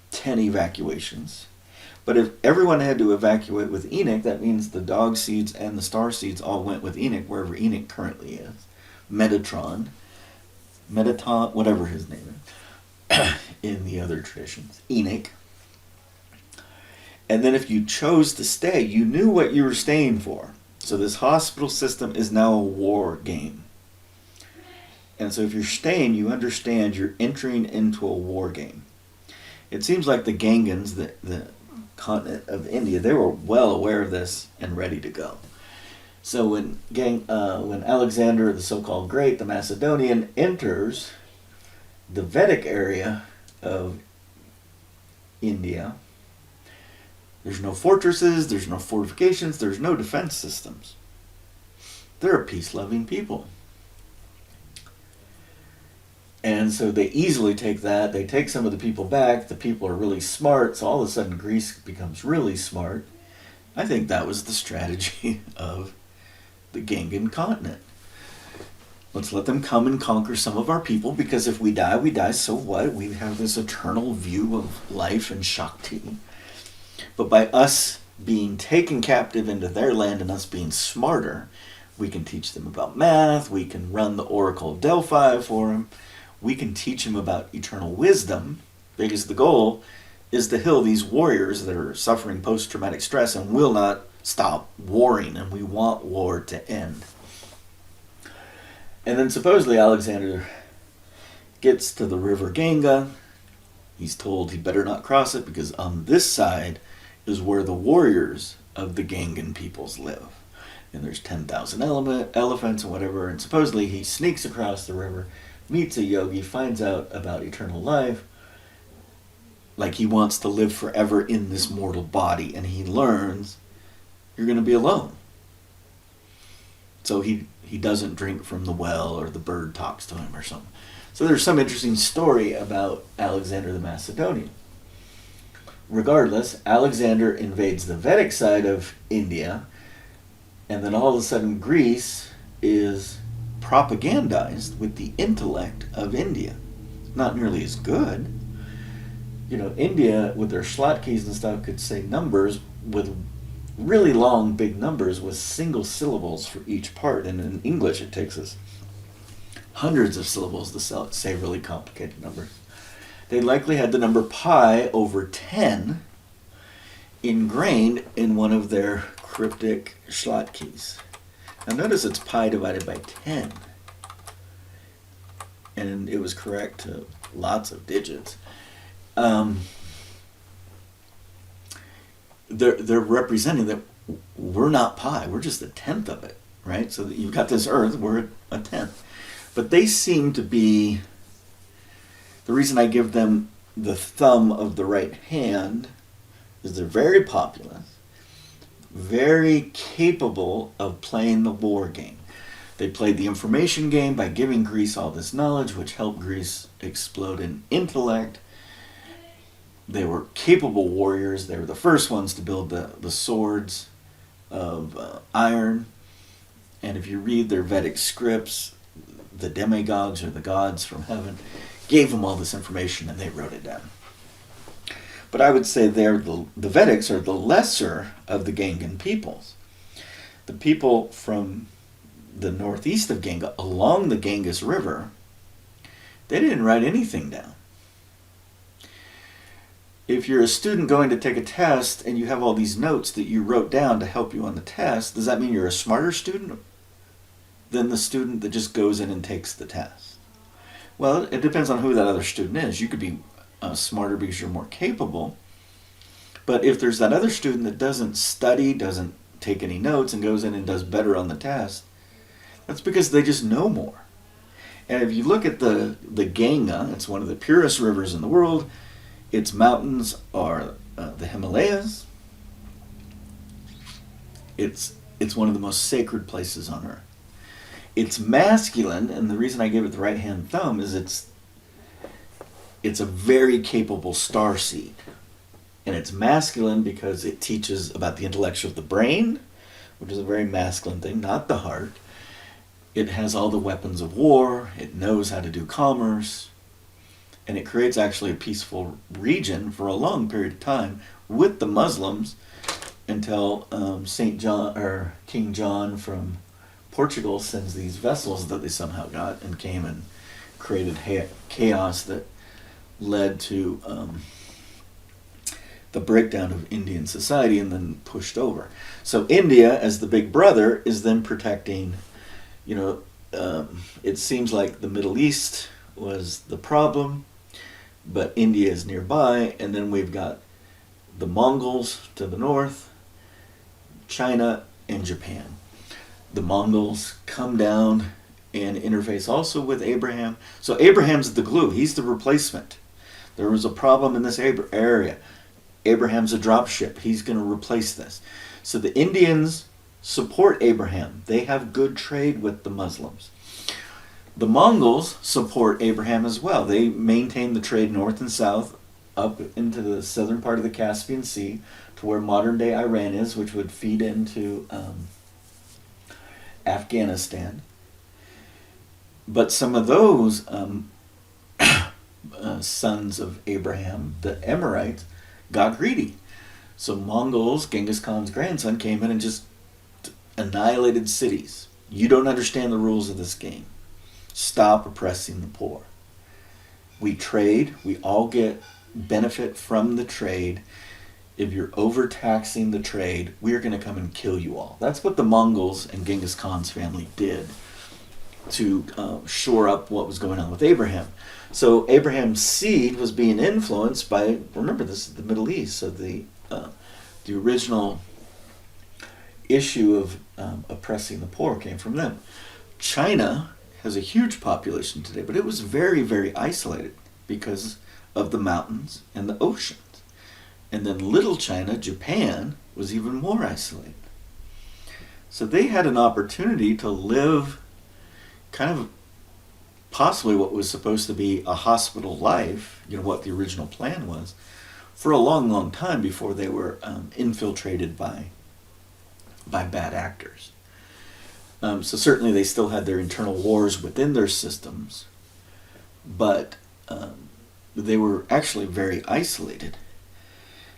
10 evacuations. But if everyone had to evacuate with Enoch, that means the dog seeds and the star seeds all went with Enoch, wherever Enoch currently is. Metatron, whatever his name is, in the other traditions. Enoch. And then if you chose to stay, you knew what you were staying for. So this hospital system is now a war game. And so if you're staying, you understand you're entering into a war game. It seems like the Gangans, the continent of India, they were well aware of this and ready to go. So when Alexander, the so-called Great, the Macedonian, enters the Vedic area of India, there's no fortresses, there's no fortifications, there's no defense systems. They're a peace-loving people. And so they easily take that. They take some of the people back. The people are really smart, so all of a sudden Greece becomes really smart. I think that was the strategy of the Gangan continent. Let's let them come and conquer some of our people, because if we die, so what? We have this eternal view of life and Shakti. But by us being taken captive into their land and us being smarter, we can teach them about math, we can run the Oracle of Delphi for them, we can teach them about eternal wisdom, because the goal is to heal these warriors that are suffering post-traumatic stress and will not stop warring, and we want war to end. And then supposedly Alexander gets to the river Ganga. He's told he better not cross it because on this side is where the warriors of the Gangan peoples live. And there's 10,000 elephants and whatever. And supposedly he sneaks across the river, meets a yogi, finds out about eternal life. Like he wants to live forever in this mortal body. And he learns you're going to be alone. So he doesn't drink from the well, or the bird talks to him or something. So there's some interesting story about Alexander the Macedonian. Regardless, Alexander invades the Vedic side of India, and then all of a sudden Greece is propagandized with the intellect of India. Not nearly as good. You know, India, with their Shlotkis and stuff, could say numbers with really long, big numbers with single syllables for each part. And in English, it takes us hundreds of syllables to say really complicated numbers. They likely had the number pi over 10 ingrained in one of their cryptic Shlotkis. Now notice it's pi divided by 10. And it was correct to lots of digits. They're representing that we're not pi, we're just a tenth of it, right? So that you've got this earth, we're a tenth. But they seem to be, the reason I give them the thumb of the right hand is they're very populous, very capable of playing the war game. They played the information game by giving Greece all this knowledge, which helped Greece explode in intellect. They were capable warriors. They were the first ones to build the swords of iron. And if you read their Vedic scripts, the demigods, or the gods from heaven, gave them all this information and they wrote it down. But I would say the Vedics are the lesser of the Gangan peoples. The people from the northeast of Ganga, along the Ganges River, they didn't write anything down. If you're a student going to take a test and you have all these notes that you wrote down to help you on the test, does that mean you're a smarter student than the student that just goes in and takes the test? Well, it depends on who that other student is. You could be smarter because you're more capable. But if there's that other student that doesn't study, doesn't take any notes, and goes in and does better on the test, that's because they just know more. And if you look at the Ganga, it's one of the purest rivers in the world. Its mountains are the Himalayas. It's one of the most sacred places on earth. It's masculine, and the reason I give it the right hand thumb is it's a very capable star seed. And it's masculine because it teaches about the intellectual of the brain, which is a very masculine thing, not the heart. It has all the weapons of war. It knows how to do commerce. And it creates actually a peaceful region for a long period of time with the Muslims until Saint John, or King John from Portugal, sends these vessels that they somehow got and came and created chaos that led to the breakdown of Indian society and then pushed over. So India, as the big brother, is then protecting, it seems like the Middle East was the problem, but India is nearby, and then we've got the Mongols to the north, China, and Japan. The Mongols come down and interface also with Abraham. So Abraham's the glue. He's the replacement. There was a problem in this area. Abraham's a dropship. He's going to replace this. So the Indians support Abraham. They have good trade with the Muslims. The Mongols support Abraham as well. They maintain the trade north and south up into the southern part of the Caspian Sea to where modern-day Iran is, which would feed into Afghanistan. But some of those sons of Abraham, the Emorites, got greedy. So Mongols, Genghis Khan's grandson, came in and just annihilated cities. You don't understand the rules of this game. Stop oppressing the poor. We trade. We all get benefit from the trade. If you're overtaxing the trade, we're going to come and kill you all. That's what the Mongols and Genghis Khan's family did to shore up what was going on with Abraham. So Abraham's seed was being influenced by, remember, this is the Middle East, so the original issue of oppressing the poor came from them. China has a huge population today, but it was very, very isolated because of the mountains and the oceans. And then little China, Japan, was even more isolated. So they had an opportunity to live kind of possibly what was supposed to be a hospital life, what the original plan was, for a long, long time before they were infiltrated by bad actors. So certainly they still had their internal wars within their systems, but they were actually very isolated.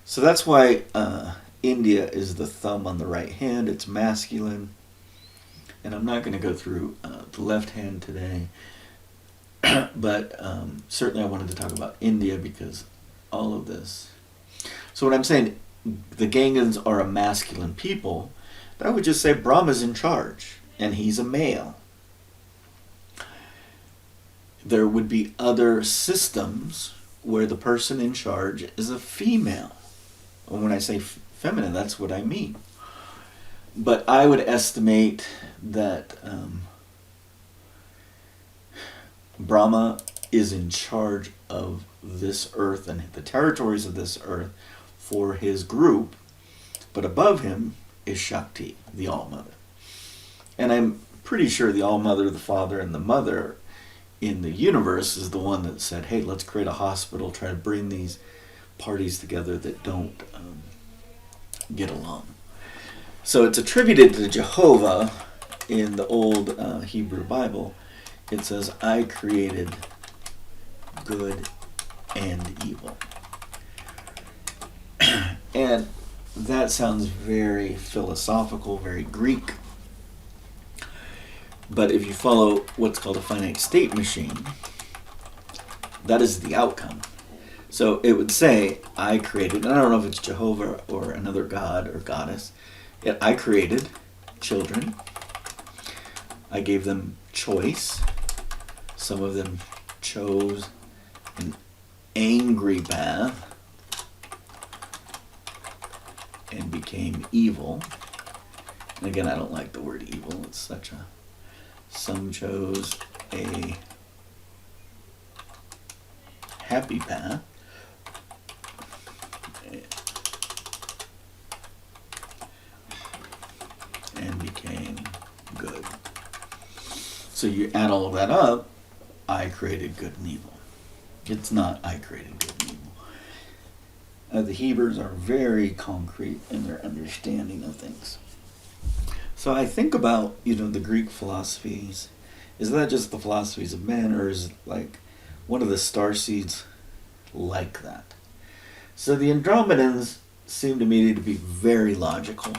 So that's why India is the thumb on the right hand. It's masculine. And I'm not going to go through the left hand today, but certainly I wanted to talk about India because all of this. So when I'm saying the Gangans are a masculine people, I would just say Brahma's in charge, and he's a male. There would be other systems where the person in charge is a female. And when I say feminine, that's what I mean. But I would estimate that Brahma is in charge of this earth and the territories of this earth for his group, but above him is Shakti, the All-Mother. And I'm pretty sure the All-Mother, the Father, and the Mother in the universe is the one that said, hey, let's create a hospital, try to bring these parties together that don't get along. So it's attributed to Jehovah in the old Hebrew Bible. It says, I created good and evil. And that sounds very philosophical, very Greek. But if you follow what's called a finite state machine, that is the outcome. So it would say, I created, and I don't know if it's Jehovah or another god or goddess, yet I created children. I gave them choice. Some of them chose an angry path and became evil. And again, I don't like the word evil. It's such a... Some chose a happy path. And became good. So you add all of that up, I created good and evil. It's not I created good and evil. The Hebrews are very concrete in their understanding of things. So I think about, the Greek philosophies. Is that just the philosophies of men, or is it like one of the star seeds like that? So the Andromedans seem to me to be very logical.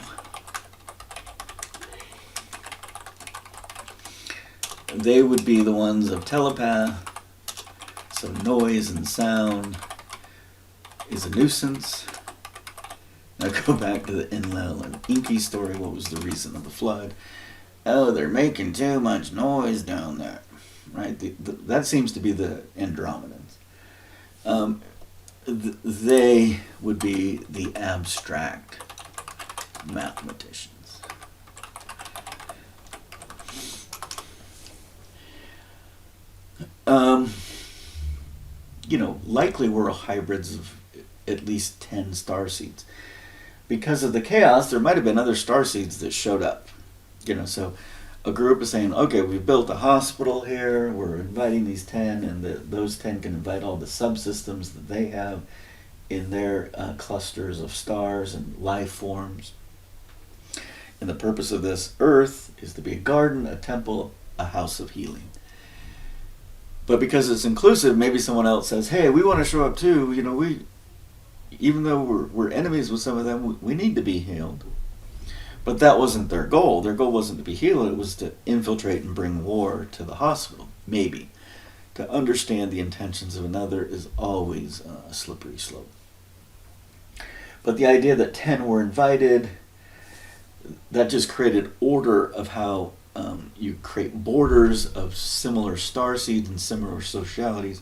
They would be the ones of telepath, so noise and sound is a nuisance. Now go back to the Enlil and Enki story. What was the reason of the flood? Oh, they're making too much noise down there, right? That seems to be the Andromedans. They would be the abstract mathematicians. Likely we're hybrids of at least 10 starseeds. Because of the chaos, there might have been other starseeds that showed up. So a group is saying, okay, we built a hospital here, we're inviting these 10, and those 10 can invite all the subsystems that they have in their clusters of stars and life forms. And the purpose of this earth is to be a garden, a temple, a house of healing. But because it's inclusive, maybe someone else says, hey, we want to show up too. even though we're enemies with some of them, we need to be healed. But that wasn't their goal. Their goal wasn't to be healed. It was to infiltrate and bring war to the hospital. Maybe. To understand the intentions of another is always a slippery slope. But the idea that 10 were invited, that just created order of how you create borders of similar star seeds and similar socialities.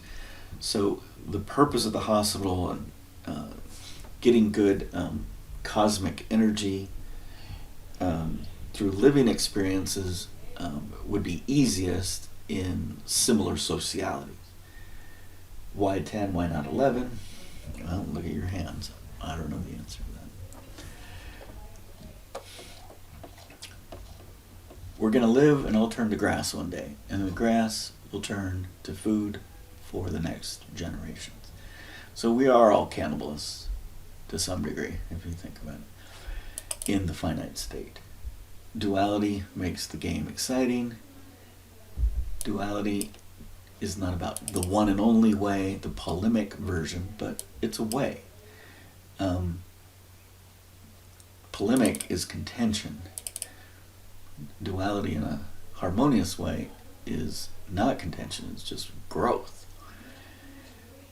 So the purpose of the hospital and getting good cosmic energy through living experiences would be easiest in similar socialities. Why 10? Why not 11? Well, look at your hands. I don't know the answer to that. We're going to live and I'll turn to grass one day, and the grass will turn to food for the next generations. So we are all cannibalists to some degree, if you think about it, in the finite state. Duality makes the game exciting. Duality is not about the one and only way, the polemic version, but it's a way. Polemic is contention. Duality in a harmonious way is not contention, it's just growth.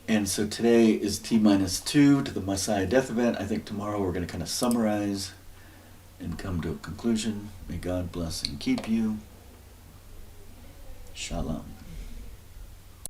And so today is T-2 to the Messiah death event. I think tomorrow we're going to kind of summarize and come to a conclusion. May God bless and keep you. Shalom.